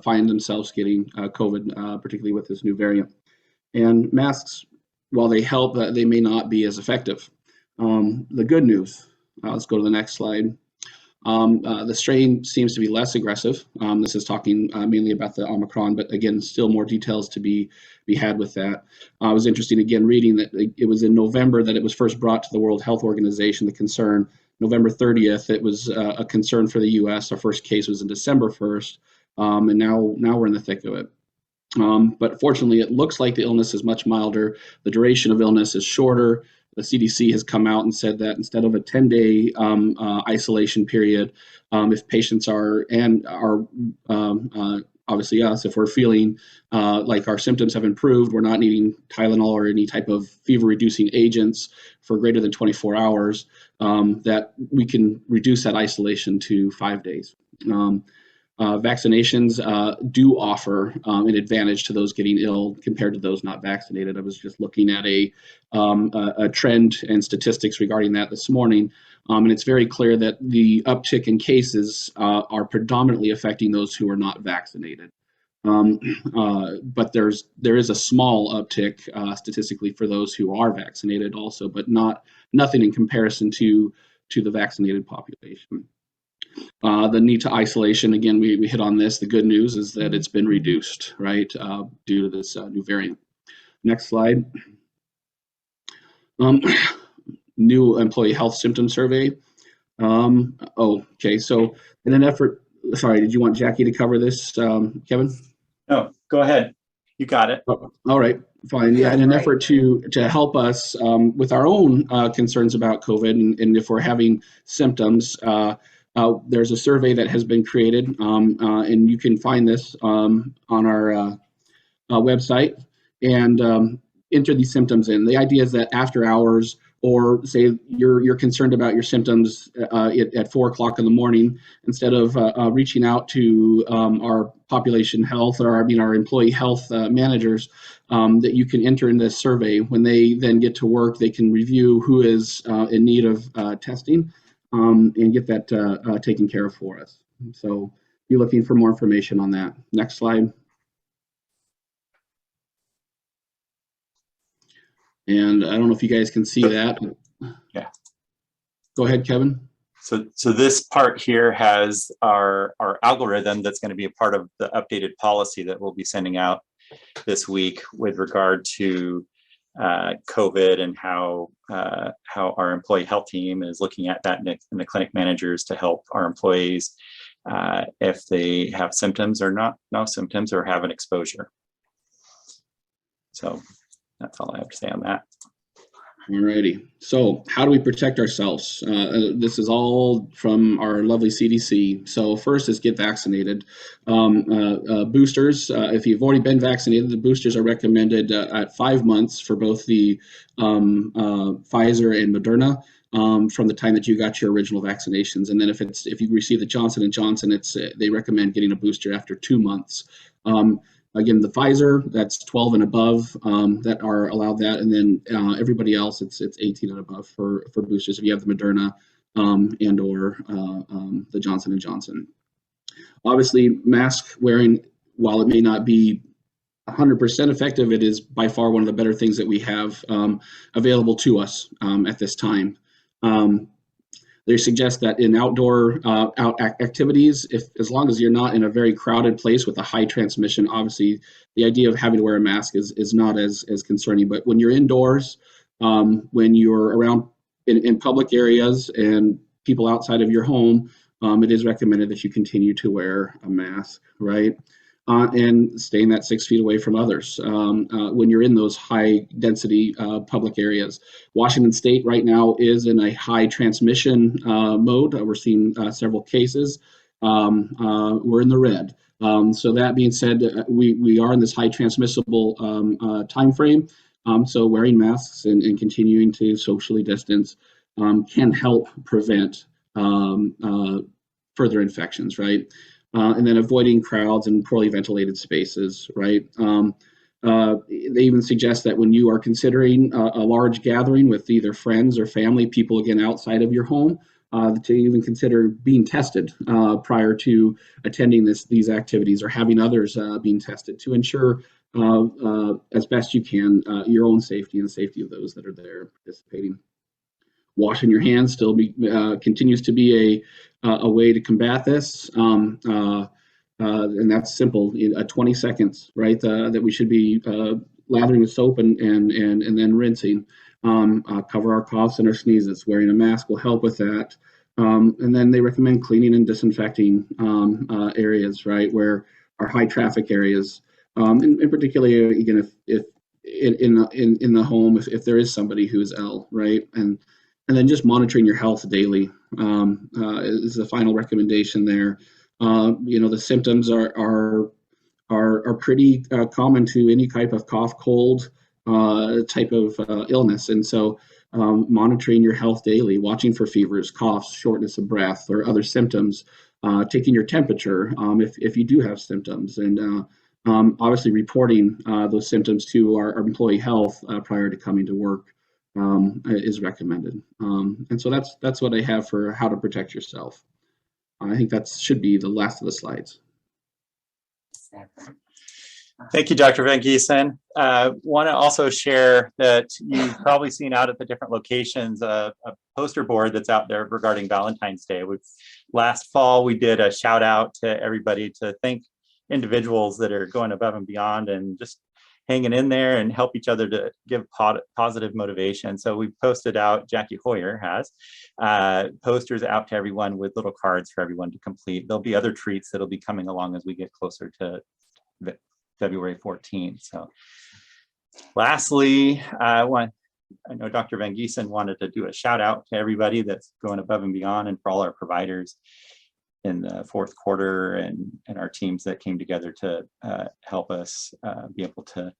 find themselves getting COVID, particularly with this new variant. And masks, while they help, they may not be as effective. The good news, let's go to the next slide. The strain seems to be less aggressive. This is talking mainly about the Omicron, but again, still more details to be had with that. It was interesting, again, reading that it was in November that it was first brought to the World Health Organization, the concern. November 30th, it was a concern for the US. Our first case was in December 1st, and now we're in the thick of it. But fortunately, it looks like the illness is much milder. The duration of illness is shorter. The CDC has come out and said that instead of a 10-day isolation period, if patients are obviously us, if we're feeling like our symptoms have improved, we're not needing Tylenol or any type of fever-reducing agents for greater than 24 hours, that we can reduce that isolation to 5 days. Vaccinations do offer an advantage to those getting ill compared to those not vaccinated. I was just looking at a trend and statistics regarding that this morning, and it's very clear that the uptick in cases are predominantly affecting those who are not vaccinated. But there is a small uptick statistically for those who are vaccinated also, but nothing in comparison to the vaccinated population. The need to isolation, again, we hit on this. The good news is that it's been reduced, right, due to this new variant. Next slide. New employee health symptom survey. Okay, so in an effort, sorry, did you want Jackie to cover this, Kevin? No, go ahead. You got it. Oh, all right, fine. Yeah, in an effort to help us with our own concerns about COVID, and if we're having symptoms, there's a survey that has been created, and you can find this on our website, and enter these symptoms in. The idea is that after hours, or say you're concerned about your symptoms at 4 o'clock in the morning, instead of reaching out to our population health, or our employee health managers, that you can enter in this survey. When they then get to work, they can review who is in need of testing, and get that taken care of for us. So be looking for more information on that. Next slide. And I don't know if you guys can see that. Yeah. Go ahead, Kevin. So this part here has our algorithm that's going to be a part of the updated policy that we'll be sending out this week with regard to COVID, and how our employee health team is looking at that, and the clinic managers to help our employees if they have symptoms or no symptoms, or have an exposure. So that's all I have to say on that. Alrighty. So how do we protect ourselves? This is all from our lovely CDC. So first is get vaccinated. Boosters, if you've already been vaccinated, the boosters are recommended at 5 months for both the Pfizer and Moderna, from the time that you got your original vaccinations. And then if you receive the Johnson & Johnson, they recommend getting a booster after 2 months. Again, the Pfizer, that's 12 and above that are allowed that, and then everybody else, it's 18 and above for boosters if you have the Moderna and or the Johnson & Johnson. Obviously, mask wearing, while it may not be 100% effective, it is by far one of the better things that we have available to us at this time. They suggest that in outdoor activities, as long as you're not in a very crowded place with a high transmission, obviously the idea of having to wear a mask is not as concerning. But when you're indoors, when you're around in public areas and people outside of your home, it is recommended that you continue to wear a mask, right? And staying that 6 feet away from others when you're in those high density public areas. Washington State right now is in a high transmission mode. We're seeing several cases. We're in the red. So that being said, we are in this high transmissible time frame. So wearing masks and continuing to socially distance can help prevent further infections, right? And then avoiding crowds and poorly ventilated spaces, right? They even suggest that when you are considering a large gathering with either friends or family, people again outside of your home, to even consider being tested prior to attending these activities or having others being tested to ensure as best you can your own safety and the safety of those that are there participating. Washing your hands still continues to be a way to combat this. And that's simple, 20 seconds, right? That we should be lathering with soap and then rinsing. Cover our coughs and our sneezes. Wearing a mask will help with that. And then they recommend cleaning and disinfecting areas, right, where are high traffic areas. And particularly, again, if in the home, if there is somebody who's ill, right, and then just monitoring your health daily is the final recommendation there. The symptoms are pretty common to any type of cough, cold type of illness, and so monitoring your health daily, watching for fevers, coughs, shortness of breath, or other symptoms, taking your temperature if you do have symptoms, and obviously reporting those symptoms to our employee health prior to coming to work is recommended. And so that's what I have for how to protect yourself. I think that should be the last of the slides. Thank you, Dr. Van Giesen. Want to also share that you've probably seen out at the different locations a poster board that's out there regarding Valentine's Day. Last fall, we did a shout out to everybody to thank individuals that are going above and beyond and just hanging in there and help each other to give positive motivation. So we posted out, Jackie Hoyer has, posters out to everyone with little cards for everyone to complete. There'll be other treats that'll be coming along as we get closer to February 14th. So lastly, I know Dr. Van Giesen wanted to do a shout out to everybody that's going above and beyond and for all our providers in the fourth quarter and our teams that came together to help us be able to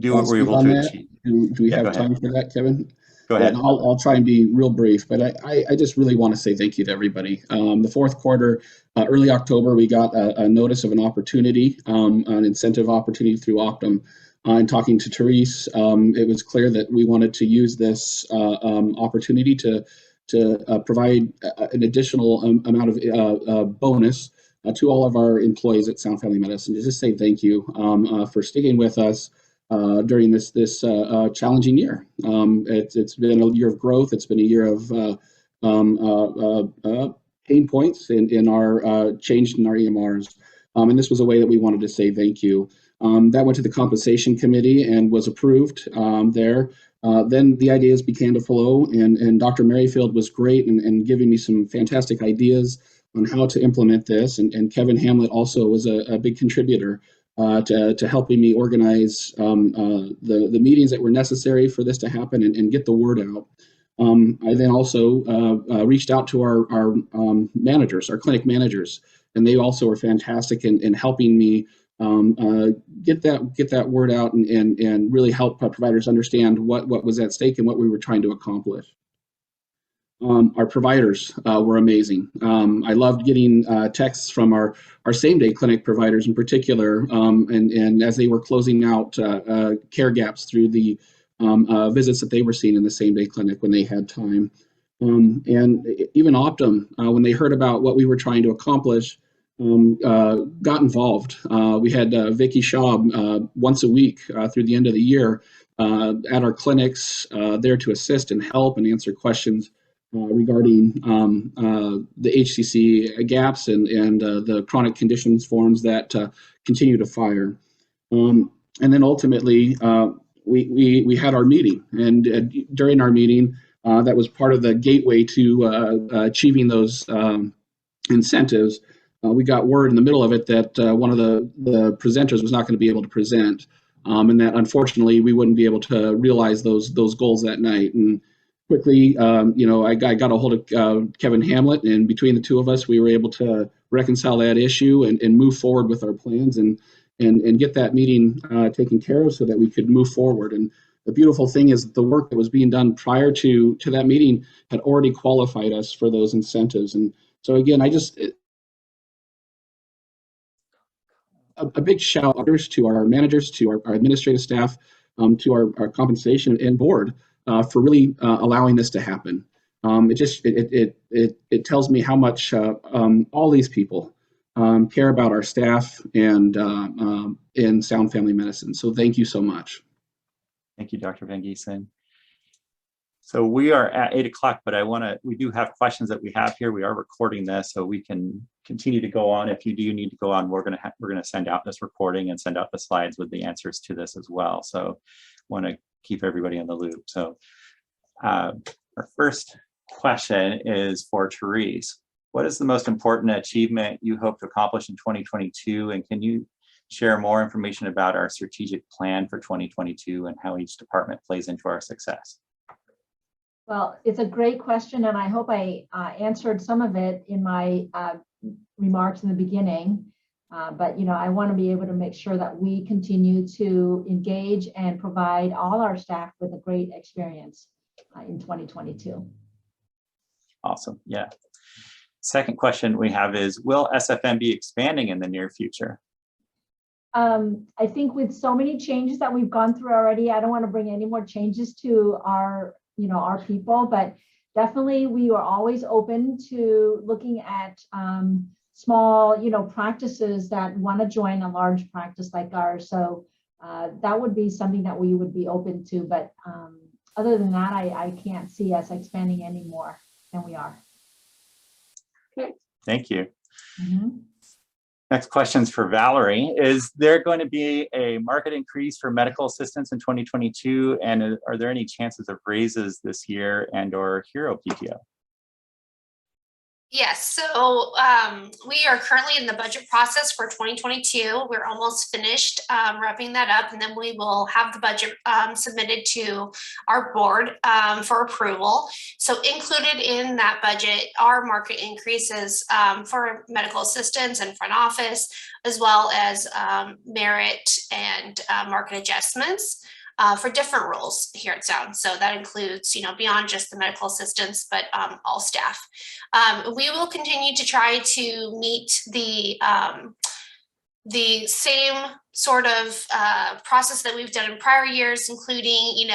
do what we're able to achieve. Do we have time for that, Kevin? Go ahead. I'll try and be real brief, but I just really want to say thank you to everybody. The fourth quarter, early October, we got a notice of an opportunity, an incentive opportunity through Optum. In talking to Therese, it was clear that we wanted to use this opportunity to provide an additional amount of bonus to all of our employees at Sound Family Medicine. To just say thank you for sticking with us during this challenging year. It's been a year of growth. It's been a year of pain points in our change in our EMRs. And this was a way that we wanted to say thank you. That went to the compensation committee and was approved there. Then the ideas began to flow, and Dr. Merrifield was great and giving me some fantastic ideas on how to implement this. And Kevin Hamlet also was a big contributor to helping me organize the meetings that were necessary for this to happen and get the word out. I then also reached out to our managers, our clinic managers, and they also were fantastic in helping me get that word out and really help providers understand what was at stake and what we were trying to accomplish. Our providers were amazing. I loved getting texts from our same-day clinic providers in particular, and as they were closing out care gaps through the visits that they were seeing in the same-day clinic when they had time. And even Optum, when they heard about what we were trying to accomplish, got involved. We had Vicki Schaub once a week through the end of the year at our clinics there to assist and help and answer questions regarding the HCC gaps and the chronic conditions forms that continue to fire. And then ultimately, we had our meeting, and during our meeting, that was part of the gateway to achieving those incentives. We got word in the middle of it that one of the presenters was not going to be able to present, and that unfortunately we wouldn't be able to realize those goals that night. And quickly, I got a hold of Kevin Hamlet, and between the two of us, we were able to reconcile that issue and move forward with our plans and get that meeting taken care of so that we could move forward. And the beautiful thing is that the work that was being done prior to that meeting had already qualified us for those incentives. And so again, a big shout out to our managers, to our administrative staff, to our compensation and board for really allowing this to happen. It tells me how much all these people care about our staff and in Sound Family Medicine. So thank you so much. Thank you, Dr. Van Giesen. So we are at 8 o'clock, but we do have questions that we have here. We are recording this, so we can continue to go on. If you do need to go on, we're gonna send out this recording and send out the slides with the answers to this as well. So want to keep everybody in the loop. So our first question is for Therese. What is the most important achievement you hope to accomplish in 2022? And can you share more information about our strategic plan for 2022 and how each department plays into our success? Well, it's a great question, and I hope I answered some of it in my remarks in the beginning. But I want to be able to make sure that we continue to engage and provide all our staff with a great experience in 2022. Awesome. Yeah. Second question we have is, will SFM be expanding in the near future? I think with so many changes that we've gone through already, I don't want to bring any more changes to our people, but definitely we are always open to looking at small, practices that want to join a large practice like ours. So that would be something that we would be open to. But other than that, I can't see us expanding any more than we are. Okay. Thank you. Mm-hmm. Next question is for Valerie. Is there going to be a market increase for medical assistants in 2022? And are there any chances of raises this year and or hero PTO? Yes, so we are currently in the budget process for 2022. We're almost finished wrapping that up, and then we will have the budget submitted to our board for approval. So included in that budget are market increases for medical assistants and front office, as well as merit and market adjustments for different roles here at Sound. So that includes, beyond just the medical assistants, but all staff. We will continue to try to meet the same sort of process that we've done in prior years, including,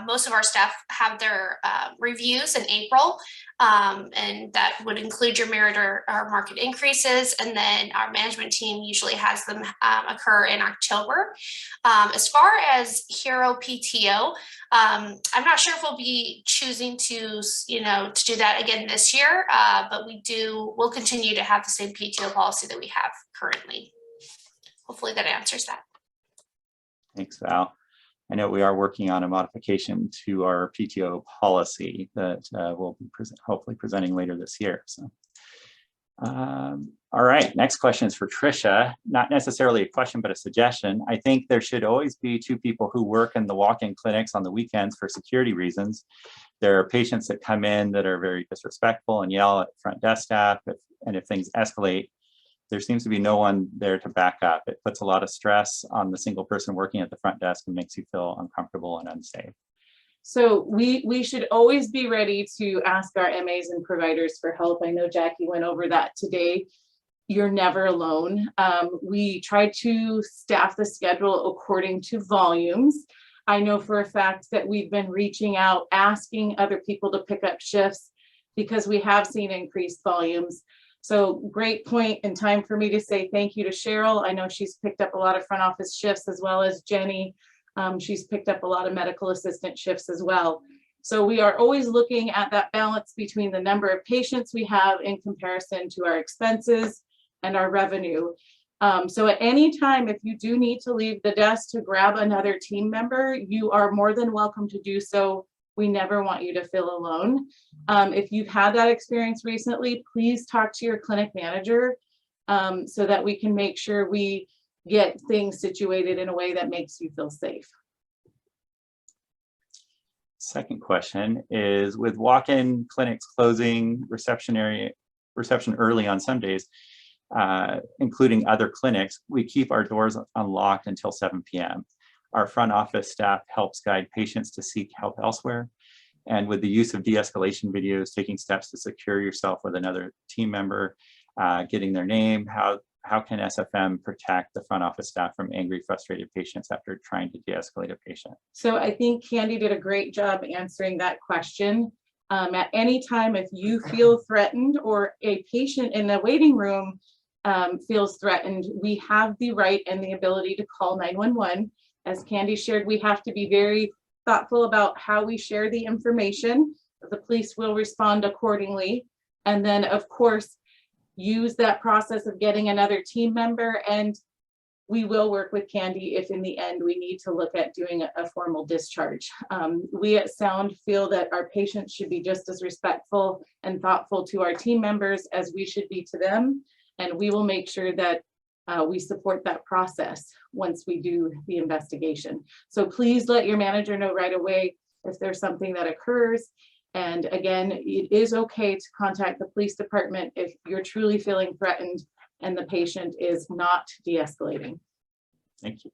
most of our staff have their reviews in April, and that would include your merit or market increases. And then our management team usually has them occur in October. As far as hero PTO, I'm not sure if we'll be choosing to do that again this year, but we'll continue to have the same PTO policy that we have currently. Hopefully that answers that. Thanks, Val. I know we are working on a modification to our PTO policy that we'll be hopefully presenting later this year. So, all right, next question is for Tricia. Not necessarily a question, but a suggestion. I think there should always be 2 people who work in the walk-in clinics on the weekends for security reasons. There are patients that come in that are very disrespectful and yell at front desk staff, and if things escalate, there seems to be no one there to back up. It puts a lot of stress on the single person working at the front desk and makes you feel uncomfortable and unsafe. So we should always be ready to ask our MAs and providers for help. I know Jackie went over that today. You're never alone. We try to staff the schedule according to volumes. I know for a fact that we've been reaching out, asking other people to pick up shifts because we have seen increased volumes. So great point in time for me to say thank you to Cheryl. I know she's picked up a lot of front office shifts, as well as Jenny. She's picked up a lot of medical assistant shifts as well. So we are always looking at that balance between the number of patients we have in comparison to our expenses and our revenue. So at any time, if you do need to leave the desk to grab another team member, you are more than welcome to do so. We never want you to feel alone. If you've had that experience recently, please talk to your clinic manager so that we can make sure we get things situated in a way that makes you feel safe. Second question is, with walk-in clinics closing reception early on some days, including other clinics, we keep our doors unlocked until 7 p.m. Our front office staff helps guide patients to seek help elsewhere. And with the use of de-escalation videos, taking steps to secure yourself with another team member, getting their name, how can SFM protect the front office staff from angry, frustrated patients after trying to de-escalate a patient? So I think Candy did a great job answering that question. At any time, if you feel threatened or a patient in the waiting room feels threatened, we have the right and the ability to call 911. As Candy shared, we have to be very thoughtful about how we share the information. The police will respond accordingly. And then, of course, use that process of getting another team member, and we will work with Candy if in the end we need to look at doing a formal discharge. We at Sound feel that our patients should be just as respectful and thoughtful to our team members as we should be to them. And we will make sure that we support that process once we do the investigation. So please let your manager know right away if there's something that occurs. And again, it is okay to contact the police department if you're truly feeling threatened and the patient is not de-escalating. Thank you.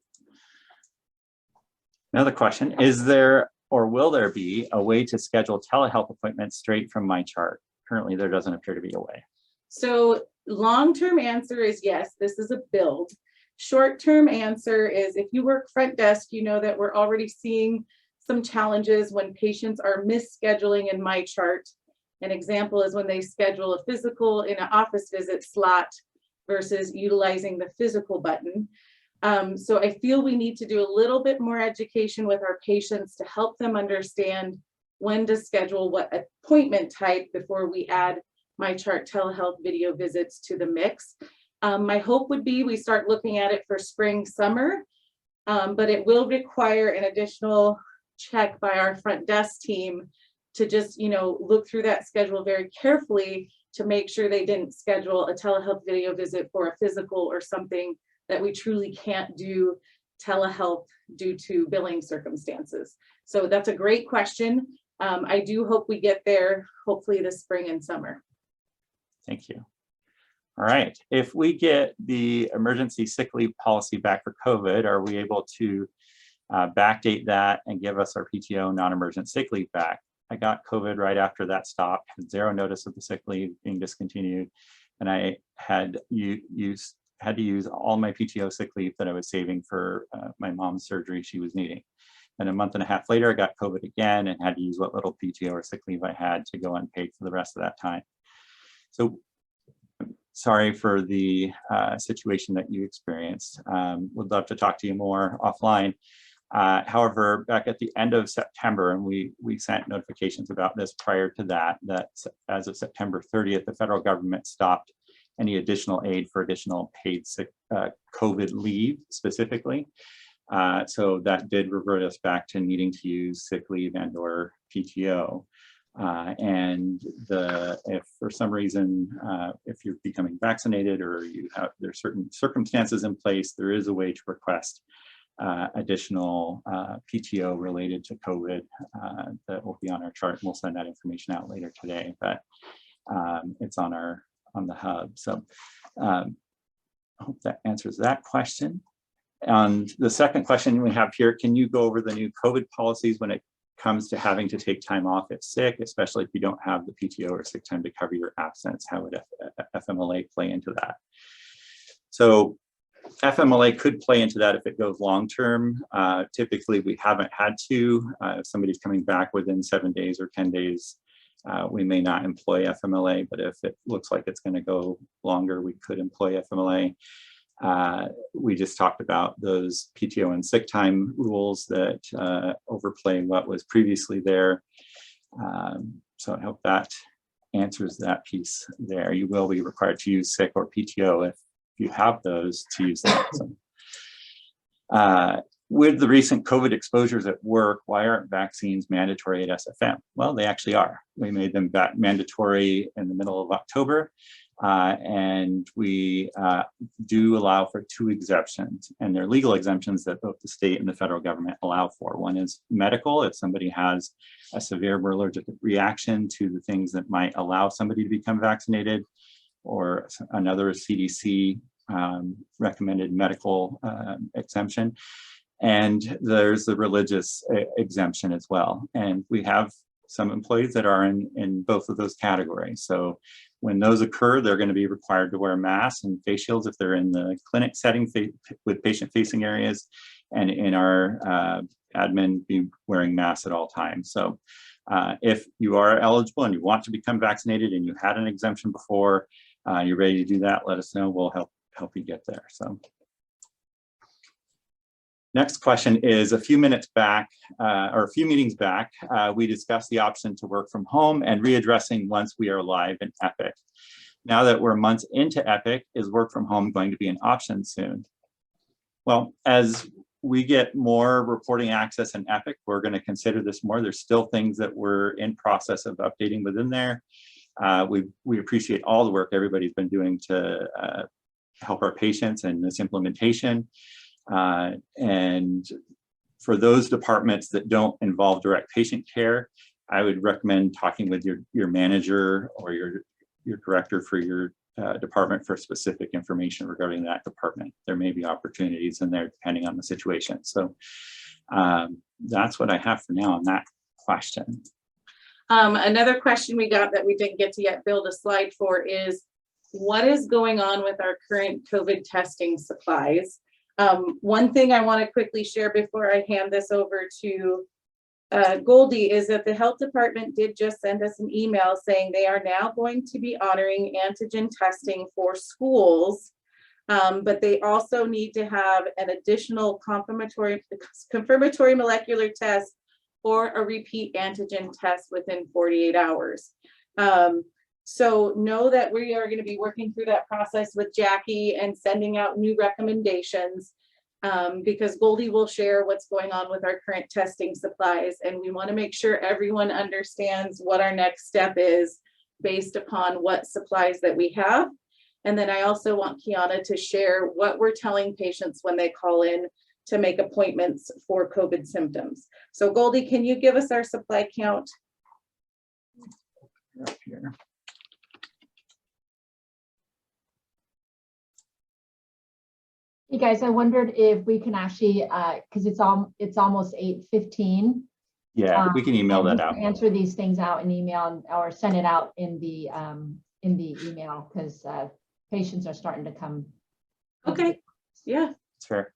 Another question, is there or will there be a way to schedule telehealth appointments straight from my chart? Currently, there doesn't appear to be a way. So long-term answer is yes, this is a build. Short-term answer is if you work front desk, you know that we're already seeing some challenges when patients are misscheduling in my chart. An example is when they schedule a physical in an office visit slot versus utilizing the physical button. So I feel we need to do a little bit more education with our patients to help them understand when to schedule what appointment type before we add my chart telehealth video visits to the mix. My hope would be we start looking at it for spring, summer, but it will require an additional check by our front desk team to just, look through that schedule very carefully to make sure they didn't schedule a telehealth video visit for a physical or something that we truly can't do telehealth due to billing circumstances. So that's a great question. I do hope we get there, hopefully this spring and summer. Thank you. All right, if we get the emergency sick leave policy back for COVID, are we able to backdate that and give us our PTO non-emergent sick leave back? I got COVID right after that stopped, had zero notice of the sick leave being discontinued, and I had to use all my PTO sick leave that I was saving for my mom's surgery she was needing. And a month and a half later, I got COVID again and had to use what little PTO or sick leave I had to go unpaid for the rest of that time. So sorry for the situation that you experienced. Would love to talk to you more offline. However, back at the end of September, and we sent notifications about this prior to that as of September 30th, the federal government stopped any additional aid for additional paid sick COVID leave specifically. So that did revert us back to needing to use sick leave and or PTO. And if for some reason, if you're becoming vaccinated or there's certain circumstances in place, there is a way to request additional PTO related to COVID that will be on our chart. We'll send that information out later today, but it's on the hub. So I hope that answers that question. And the second question we have here, can you go over the new COVID policies when it comes to having to take time off if sick, especially if you don't have the PTO or sick time to cover your absence? How would FMLA play into that? So FMLA could play into that if it goes long-term. Typically, we haven't had to. If somebody's coming back within 7 days or 10 days, we may not employ FMLA, but if it looks like it's going to go longer, we could employ FMLA. We just talked about those PTO and sick time rules that overplay what was previously there. So I hope that answers that piece there. You will be required to use sick or PTO if you have those to use that. So, with the recent COVID exposures at work, why aren't vaccines mandatory at SFM? Well, they actually are. We made them mandatory in the middle of October. And we do allow for 2 exemptions, and they're legal exemptions that both the state and the federal government allow for. One is medical, if somebody has a severe allergic reaction to the things that might allow somebody to become vaccinated, or another CDC recommended medical exemption. And there's the religious exemption as well. And we have some employees that are in both of those categories. So when those occur, they're going to be required to wear masks and face shields if they're in the clinic setting with patient-facing areas, and in our admin be wearing masks at all times. So if you are eligible and you want to become vaccinated and you had an exemption before, you're ready to do that, let us know. We'll help you get there. So next question is, a few minutes back, or a few meetings back, we discussed the option to work from home and readdressing once we are live in Epic. Now that we're months into Epic, is work from home going to be an option soon? Well, as we get more reporting access in Epic, we're going to consider this more. There's still things that we're in process of updating within there. We appreciate all the work everybody's been doing to help our patients in this implementation. And for those departments that don't involve direct patient care, I would recommend talking with your manager or your director for your department for specific information regarding that department. There may be opportunities in there depending on the situation. So that's what I have for now on that question. Another question we got that we didn't get to yet build a slide for is, what is going on with our current COVID testing supplies? One thing I want to quickly share before I hand this over to Goldie is that the health department did just send us an email saying they are now going to be honoring antigen testing for schools, but they also need to have an additional confirmatory molecular test or a repeat antigen test within 48 hours. So know that we are going to be working through that process with Jackie and sending out new recommendations, because Goldie will share what's going on with our current testing supplies. And we want to make sure everyone understands what our next step is based upon what supplies that we have. And then I also want Kiana to share what we're telling patients when they call in to make appointments for COVID symptoms. So Goldie, can you give us our supply count? Up here. Hey guys, I wondered if we can actually, because it's almost 8:15. Yeah, we can email that out. Answer these things out in email or send it out in the email, because patients are starting to come. Okay, yeah. That's fair.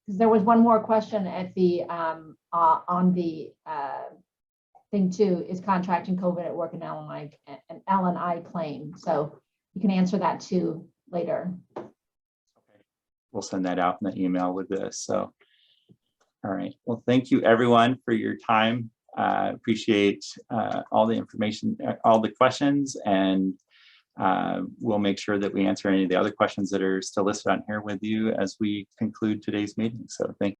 Because there was one more question at the on the thing too, is contracting COVID at work an L&I claim. So you can answer that too later. We'll send that out in the email with this. So, all right. Well, thank you everyone for your time. Appreciate all the information, all the questions, and we'll make sure that we answer any of the other questions that are still listed on here with you as we conclude today's meeting. So thank you.